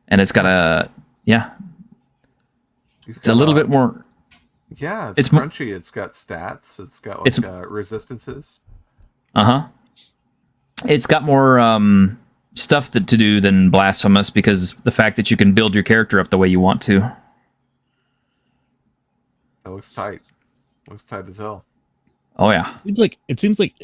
And it's got it's a little bit more... Yeah, it's crunchy. It's got stats. It's got like resistances. Uh-huh. It's got more stuff to do than Blasphemous because the fact that you can build your character up the way you want to. That looks tight. Looks tight as hell. Oh yeah. It seems like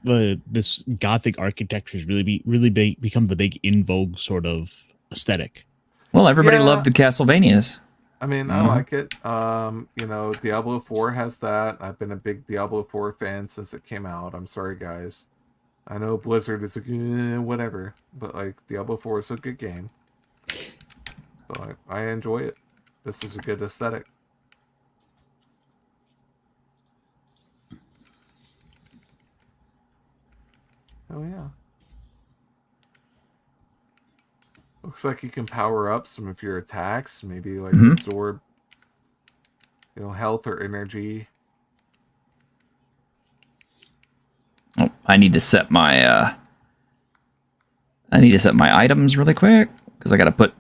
this gothic architecture has really become the big in vogue sort of aesthetic. Well, everybody loved the Castlevanias. I mean, I like it. You know, Diablo 4 has that. I've been a big Diablo 4 fan since it came out. I'm sorry, guys. I know Blizzard is whatever, but like Diablo 4 is a good game. So I enjoy it. This is a good aesthetic. Oh yeah. Looks like you can power up some of your attacks, maybe like absorb, you know, health or energy. Oh, I need to set my items really quick because I got to put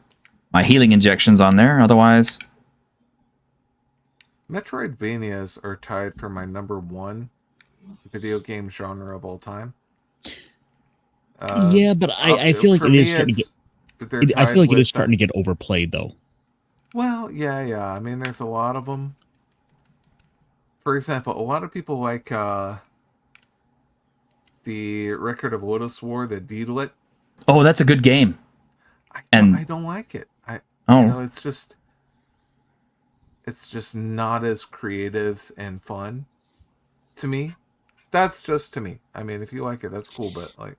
my healing injections on there. Otherwise, Metroidvanias are tied for my #1 video game genre of all time. Yeah, but I feel like it is starting to get. I feel like it is starting to get overplayed, though. Well, yeah. I mean, there's a lot of them. For example, a lot of people like the Record of Lodoss War, the Deedlit. Oh, that's a good game. I don't like it. You know, it's just not as creative and fun to me. That's just to me. I mean, if you like it, that's cool, but like,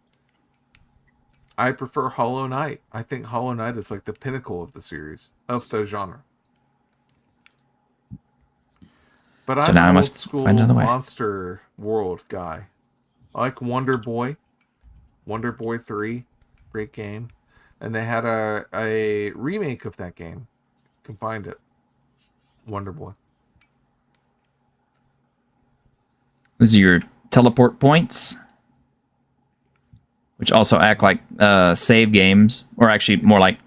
I prefer Hollow Knight. I think Hollow Knight is like the pinnacle of the series, of the genre. But I'm an old school Monster World guy. I like Wonder Boy. Wonder Boy 3. Great game. And they had a remake of that game. You can find it. Wonder Boy. These are your teleport points, which also act like save games, or actually more like,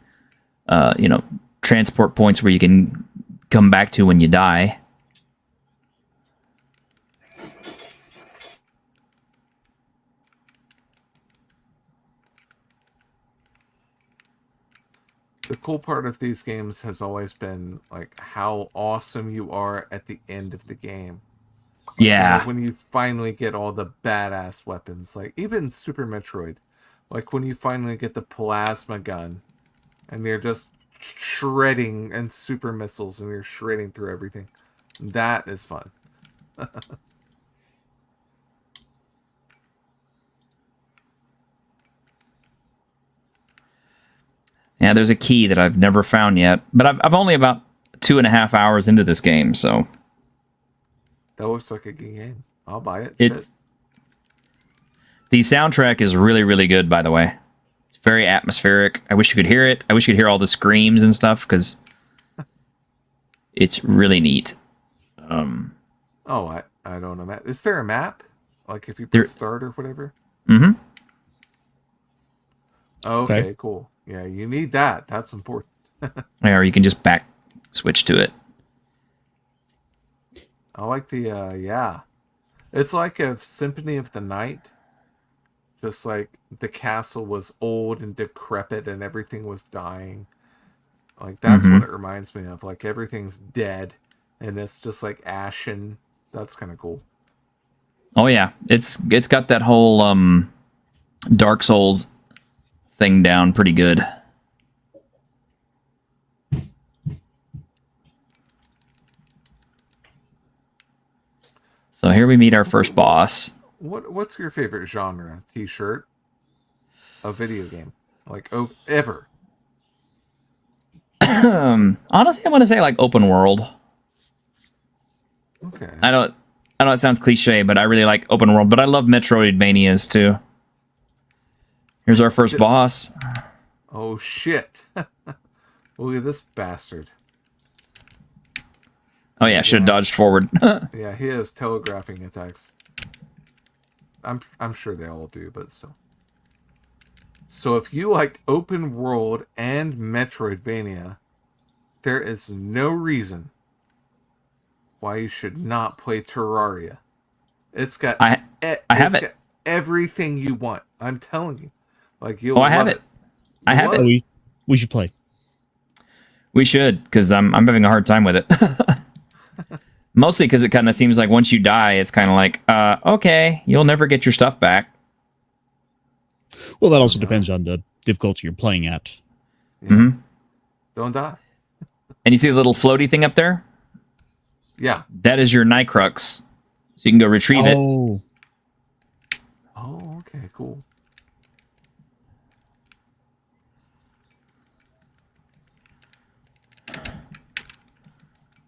you know, transport points where you can come back to when you die. The cool part of these games has always been like how awesome you are at the end of the game. Yeah. You know, when you finally get all the badass weapons, like even Super Metroid, like when you finally get the plasma gun and you're just shredding and super missiles and you're shredding through everything. That is fun. Yeah, there's a key that I've never found yet, but I've only about 2.5 hours into this game, so that looks like a good game. I'll buy it. The soundtrack is really, really good, by the way. It's very atmospheric. I wish you could hear it. I wish you could hear all the screams and stuff, because it's really neat. Oh, I don't know, Matt. Is there a map? Like if you press start or whatever? Mm-hmm. Okay, cool. Yeah, you need that. That's important. Yeah, or you can just back switch to it. I like the, yeah. It's like a Symphony of the Night. Just like the castle was old and decrepit and everything was dying. Like, that's what it reminds me of. Like, everything's dead and it's just like ashen. That's kind of cool. Oh, yeah. It's got that whole Dark Souls thing down pretty good. So here we meet our first boss. What's your favorite genre? T-shirt? A video game? Like, ever? Honestly, I'm going to say like open world. Okay. I know it sounds cliche, but I really like open world. But I love Metroidvanias too. Here's our first boss. Oh shit! Look at this bastard. Oh yeah, should have dodged forward. Yeah, he has telegraphing attacks. I'm sure they all do, but still. So if you like open world and Metroidvania, there is no reason why you should not play Terraria. It's got I have it. got everything you want. I'm telling you. Like you'll Oh, I have love it. I have it. We should play. We should, because I'm having a hard time with it. Mostly because it kind of seems like once you die, it's kind of like, okay, you'll never get your stuff back. Well, that also depends on the difficulty you're playing at. Yeah. Mm-hmm. Don't die. And you see the little floaty thing up there? Yeah. That is your Nightcrux. So you can go retrieve it. Oh, okay, cool.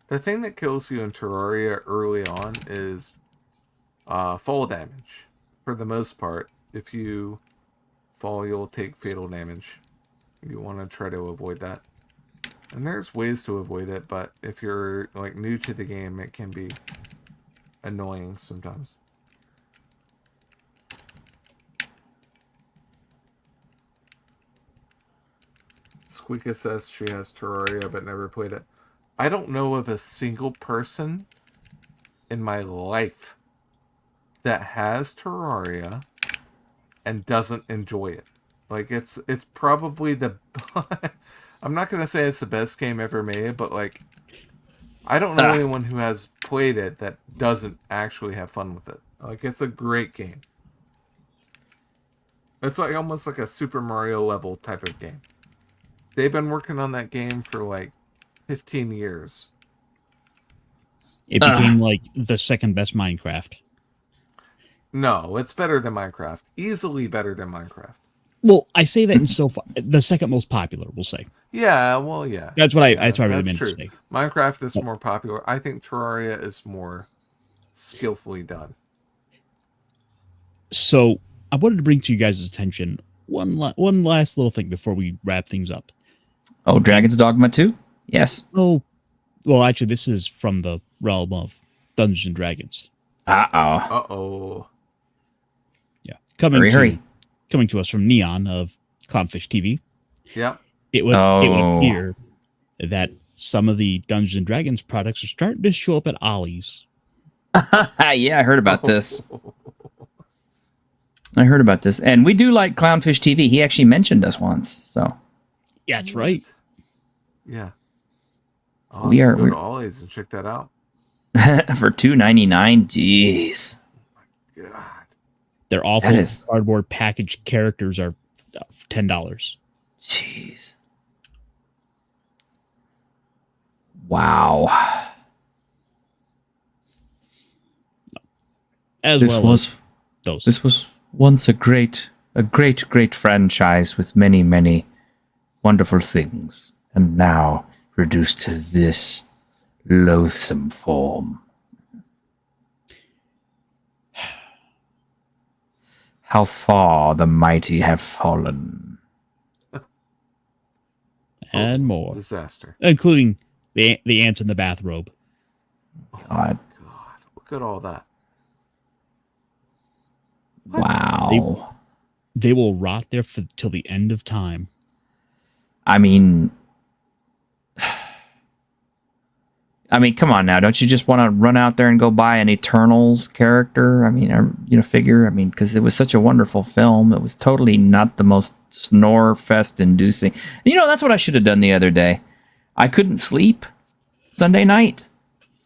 The thing that kills you in Terraria early on is fall damage. For the most part, if you fall, you'll take fatal damage. You want to try to avoid that. And there's ways to avoid it, but if you're like new to the game, it can be annoying sometimes. Squeaka says she has Terraria but never played it. I don't know of a single person in my life that has Terraria and doesn't enjoy it. Like it's probably the I'm not gonna say it's the best game ever made, but like I don't know anyone who has played it that doesn't actually have fun with it. Like it's a great game. It's like almost like a Super Mario level type of game. They've been working on that game for like 15 years. It became like the second best Minecraft. No, it's better than Minecraft. Easily better than Minecraft. Well, I say that in so far the second most popular, we'll say. Yeah, well, yeah. That's what that's what I really meant true. to say. Minecraft is more popular. I think Terraria is more skillfully done. So I wanted to bring to you guys' attention one last little thing before we wrap things up. Oh, Dragon's Dogma 2? Yes. Oh, well, actually, this is from the realm of Dungeons and Dragons. Uh-oh. Yeah. Coming to us from Neon of Clownfish TV. Yep. It would appear that some of the Dungeons and Dragons products are starting to show up at Ollie's. Yeah, I heard about this. And we do like Clownfish TV. He actually mentioned us once, so. Yeah, that's right. Yeah. We're go to Ollie's and check that out. for $2.99. Jeez. Oh my God. Their awful cardboard packaged characters are $10. Jeez. Wow. This was once a great franchise with many, many wonderful things, and now reduced to this loathsome form. How far the mighty have fallen. And more. Disaster. Including the ants in the bathrobe. God. Look at all that. What? Wow. They will rot there till the end of time. I mean, come on now. Don't you just want to run out there and go buy an Eternals character? I mean, figure. I mean, because it was such a wonderful film. It was totally not the most snore fest inducing. That's what I should have done the other day. I couldn't sleep Sunday night.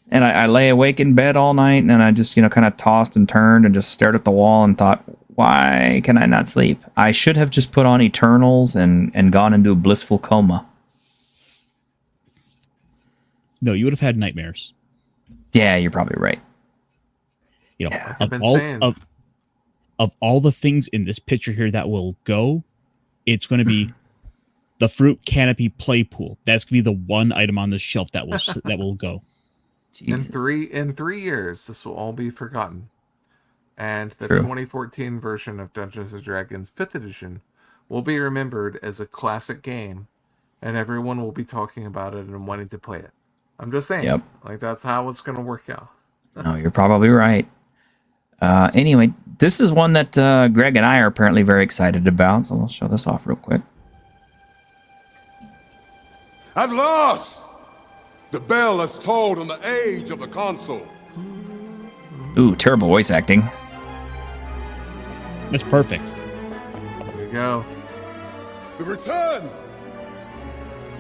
And I lay awake in bed all night, and I just, kind of tossed and turned and just stared at the wall and thought, why can I not sleep? I should have just put on Eternals and gone into a blissful coma. No, you would have had nightmares. Yeah, you're probably right. Of all the things in this picture here that will go, it's going to be the fruit canopy play pool. That's going to be the one item on the shelf that will go. Jesus. In 3 years, this will all be forgotten. And the 2014 version of Dungeons & Dragons 5th edition will be remembered as a classic game, and everyone will be talking about it and wanting to play it. I'm just saying. Yep. Like, that's how it's going to work out. No, you're probably right. Anyway, this is one that Greg and I are apparently very excited about, so let's show this off real quick. At last! The bell has tolled on the age of the console. Ooh, terrible voice acting. That's perfect. There you go. The return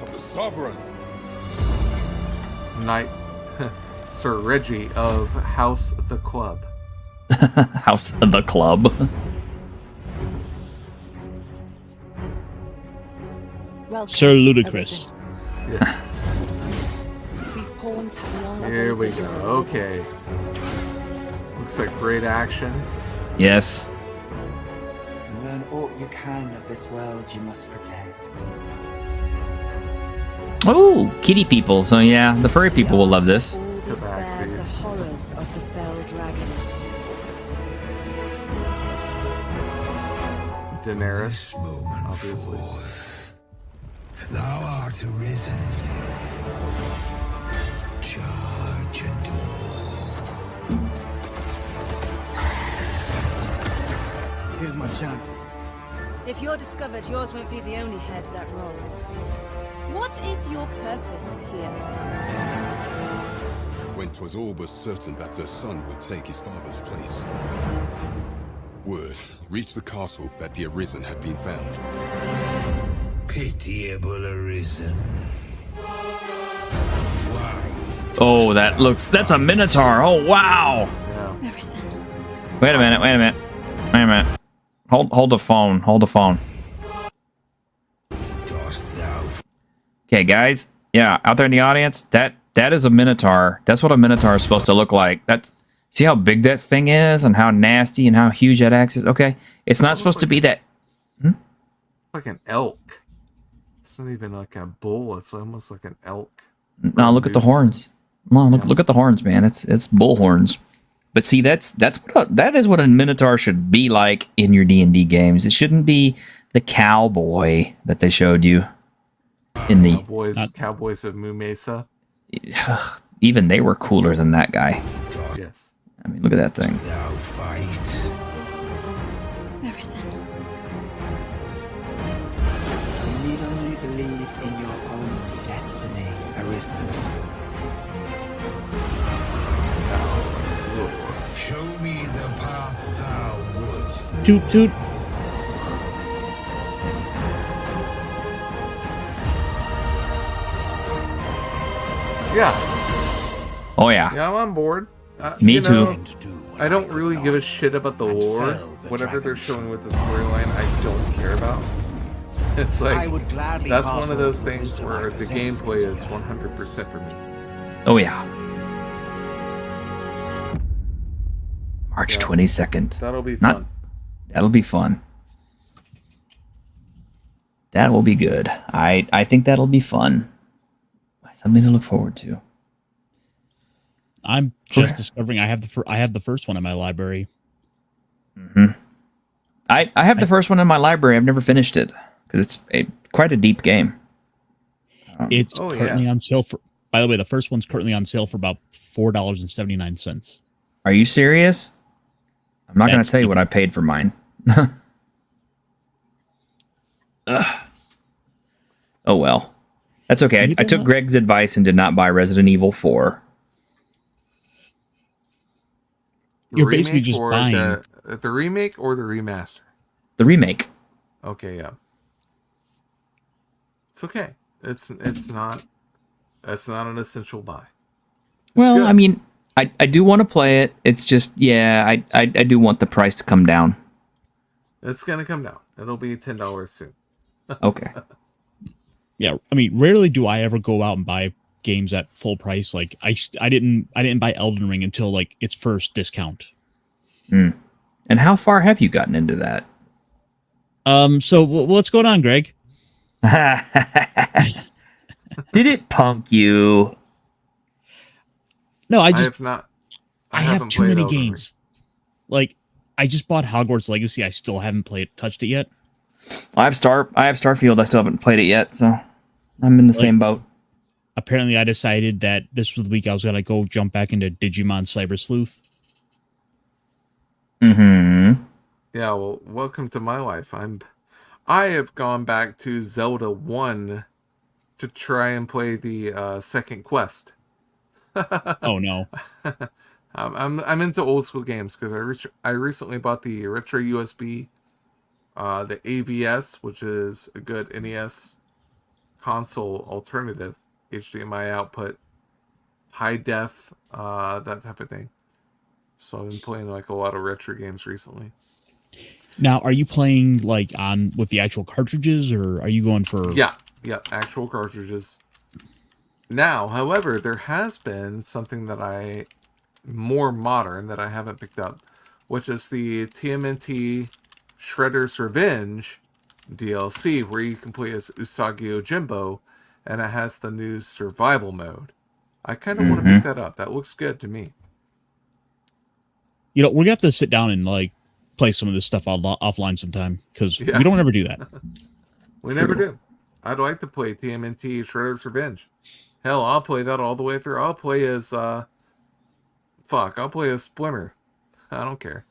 of the sovereign. Knight Sir Reggie of House the Club. House of the Club. Sir Ludicrous. Yes. Here we go. Okay. Looks like great action. Yes. Learn all you can of this world you must protect. Oh, kitty people. So yeah, the furry people will love this. The horrors of the fell dragon. Daenerys, obviously. Thou art arisen. Charge and Here's my chance. If you're discovered, yours won't be the only head that rolls. What is your purpose here? When 'twas all but certain that her son would take his father's place, word reached the castle that the Arisen had been found. pitiable arisen. Oh, that's a Minotaur. Oh, wow. Yeah. Wait a minute. Hold the phone. Okay, guys. Yeah, out there in the audience, that is a Minotaur. That's what a Minotaur is supposed to look like. See how big that thing is and how nasty and how huge that axe is? Okay. It's not supposed to be that. Like an elk. It's not even like a bull. It's almost like an elk. No, look at the horns. No, look at the horns, man. It's bull horns. But see, that is what a Minotaur should be like in your D&D games. It shouldn't be the cowboy that they showed you in the Cowboys of Moo Mesa. Even they were cooler than that guy. Yes. I mean, look at that thing. You need only believe in your own destiny, Arisen. Show me the path thou wouldst. Toot toot. Yeah. Oh yeah. Yeah, I'm on board. Me too. I don't really give a shit about the lore. Whatever they're showing with the storyline, I don't care about. It's like, that's one of those things where the gameplay is 100% for me. Oh yeah. March 22nd. That'll be fun. That'll be fun. That will be good. I think that'll be fun. Something to look forward to. I'm just discovering I have the first one in my library. Mm-hmm. I have the first one in my library. I've never finished it because it's quite a deep game. It's currently on sale for. By the way, the first one's currently on sale for about $4.79. Are you serious? I'm not going to tell you what I paid for mine. Oh well, that's okay. I took Greg's advice and did not buy Resident Evil 4. You're basically just buying the remake or the remaster. The remake. Okay, yeah. It's okay. It's not an essential buy. Well, I mean, I do want to play it. It's just, yeah, I do want the price to come down. It's gonna come down. It'll be $10 soon. Okay. Yeah, I mean, rarely do I ever go out and buy games at full price. Like I didn't buy Elden Ring until like its first discount. And how far have you gotten into that? So what's going on, Greg? Did it punk you? No, I have too many games. Like I just bought Hogwarts Legacy. I still haven't touched it yet. I have Starfield. I still haven't played it yet, so I'm in the same boat. apparently I decided that this was the week I was gonna go jump back into Digimon Cyber Sleuth. Mm-hmm. Yeah, well, welcome to my life. I have gone back to Zelda 1 to try and play the second quest. Oh no. I'm into old school games because I recently bought the Retro USB, the AVS, which is a good NES console alternative, HDMI output, high def, that type of thing. So I've been playing like a lot of retro games recently. Now, are you playing like on with the actual cartridges, or are you going for? Yeah, actual cartridges. Now, however, there has been something that more modern that I haven't picked up, which is the TMNT Shredder's Revenge DLC, where you can play as Usagi Ojimbo, and it has the new survival mode. I kind of want to pick that up. That looks good to me. You know, we're gonna have to sit down and like play some of this stuff offline sometime, because we don't ever do that. We never do. I'd like to play TMNT Shredder's Revenge. Hell, I'll play that all the way through. I'll play as I'll play as Splinter. I don't care.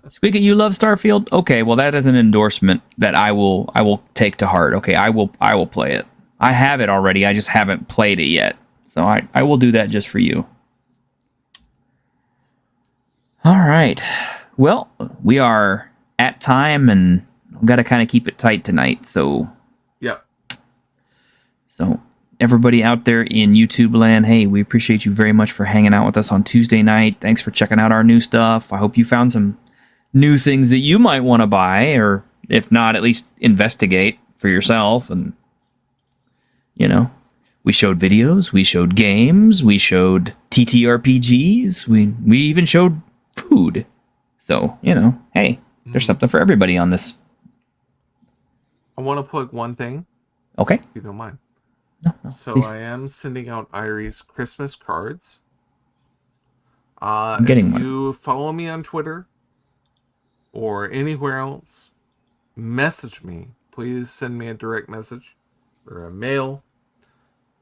Squeaky, you love Starfield? Okay, well that is an endorsement that I will take to heart. Okay, I will play it. I have it already. I just haven't played it yet. So I will do that just for you. All right. Well, we are at time, and we've got to kind of keep it tight tonight. So, yep. So, everybody out there in YouTube land, hey, we appreciate you very much for hanging out with us on Tuesday night. Thanks for checking out our new stuff. I hope you found some new things that you might want to buy, or if not, at least investigate for yourself. And, you know, we showed videos, we showed games, we showed TTRPGs, we even showed food. So, you know, hey, there's something for everybody on this. I want to plug one thing. Okay. If you don't mind. No, so please. I am sending out Irie's Christmas cards. I'm getting if one. you follow me on Twitter or anywhere else, message me. Please send me a direct message or a mail,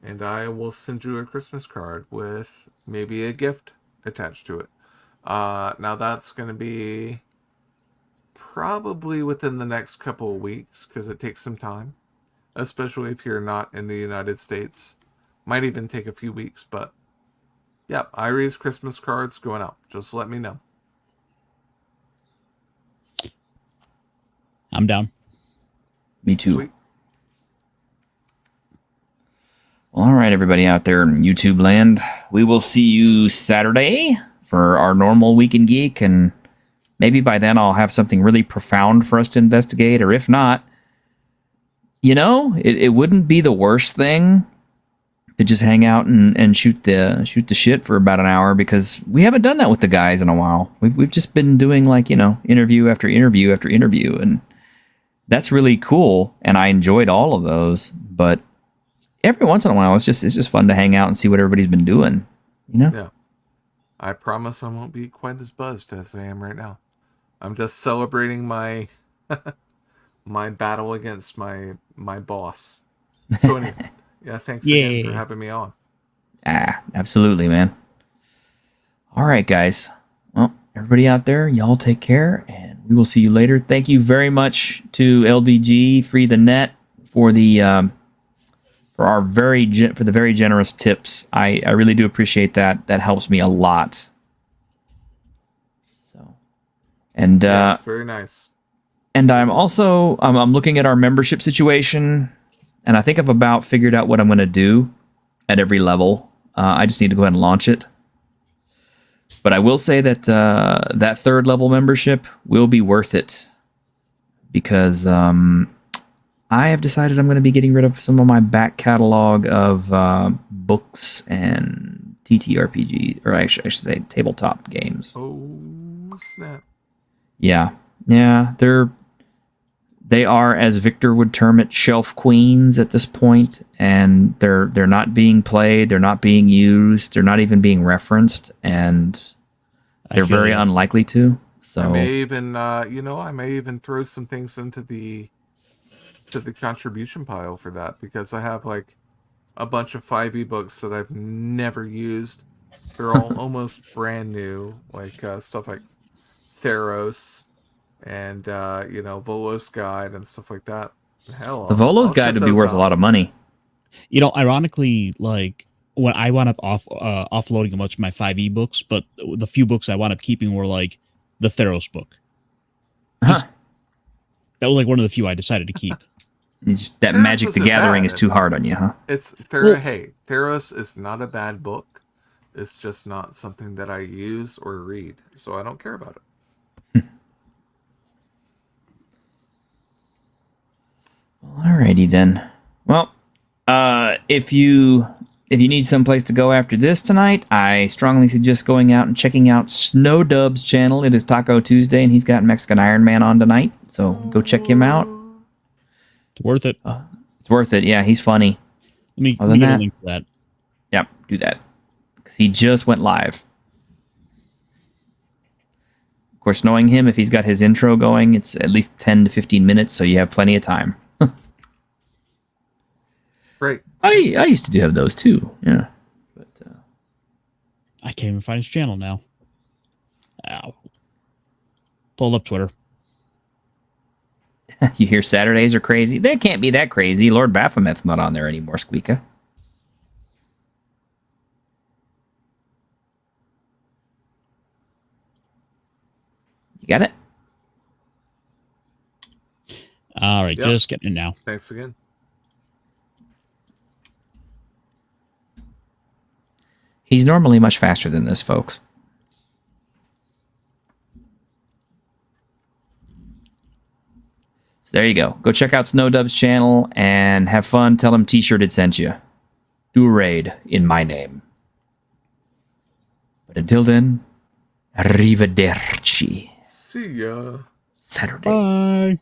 and I will send you a Christmas card with maybe a gift attached to it. Now that's going to be probably within the next couple of weeks, because it takes some time, especially if you're not in the United States. Might even take a few weeks, but yeah, Irie's Christmas cards going out. Just let me know. I'm down. Me too. Sweet. Well, all right, everybody out there in YouTube land, we will see you Saturday for our normal Week in Geek, and maybe by then I'll have something really profound for us to investigate, or if not, you know, it wouldn't be the worst thing to just hang out and shoot the shit for about an hour, because we haven't done that with the guys in a while. We've just been doing, like, you know, interview after interview after interview, and that's really cool, and I enjoyed all of those. But every once in a while, it's just fun to hang out and see what everybody's been doing, you know? Yeah. I promise I won't be quite as buzzed as I am right now. I'm just celebrating my my battle against my boss. So anyway, yeah, thanks again for having me on. Absolutely, man. All right, guys. Well, everybody out there, y'all take care, and we will see you later. Thank you very much to LDG Free the Net for the for the very generous tips. I really do appreciate that. That helps me a lot. So, and yeah, it's very nice. And I'm also I'm looking at our membership situation, and I think I've about figured out what I'm going to do at every level. I just need to go ahead and launch it. But I will say that that third level membership will be worth it, because I have decided I'm going to be getting rid of some of my back catalog of books and TTRPG, or I should say tabletop games. Oh, snap. Yeah, they are, as Victor would term it, shelf queens at this point, and they're not being played, they're not being used, they're not even being referenced, and they're very unlikely to. So I may even I may even throw some things into the contribution pile for that, because I have like a bunch of 5e books that I've never used. They're all almost brand new, like stuff like Theros and Volo's Guide and stuff like that. Hell, The Volo's I'll Guide ship would be those worth a out. lot of money. Ironically, like when I wound up offloading a bunch of my 5e books, but the few books I wound up keeping were like the Theros book. That was like one of the few I decided to keep. That Theros Magic the isn't Gathering bad. is too hard on you, huh? It's Theros is not a bad book. It's just not something that I use or read, so I don't care about it. Alrighty then. Well, if you need someplace to go after this tonight, I strongly suggest going out and checking out Snowdub's channel. It is Taco Tuesday, and he's got Mexican Iron Man on tonight, so go check him out. It's worth it. It's worth it. Yeah, he's funny. Let me Other than get a that, link for that. Yep, do that. Because he just went live. Of course, knowing him, if he's got his intro going, it's at least 10 to 15 minutes, so you have plenty of time. Great. I used to have those too. Yeah. But I can't even find his channel now. Ow. Pulled up Twitter. You hear Saturdays are crazy? They can't be that crazy. Lord Baphomet's not on there anymore, Squeaka. You got it? All right, Yep. just getting it now. Thanks again. He's normally much faster than this, folks. So there you go. Go check out Snowdub's channel and have fun. Tell him T-shirt had sent you. Do a raid in my name. But until then, arrivederci. See ya. Saturday. Bye.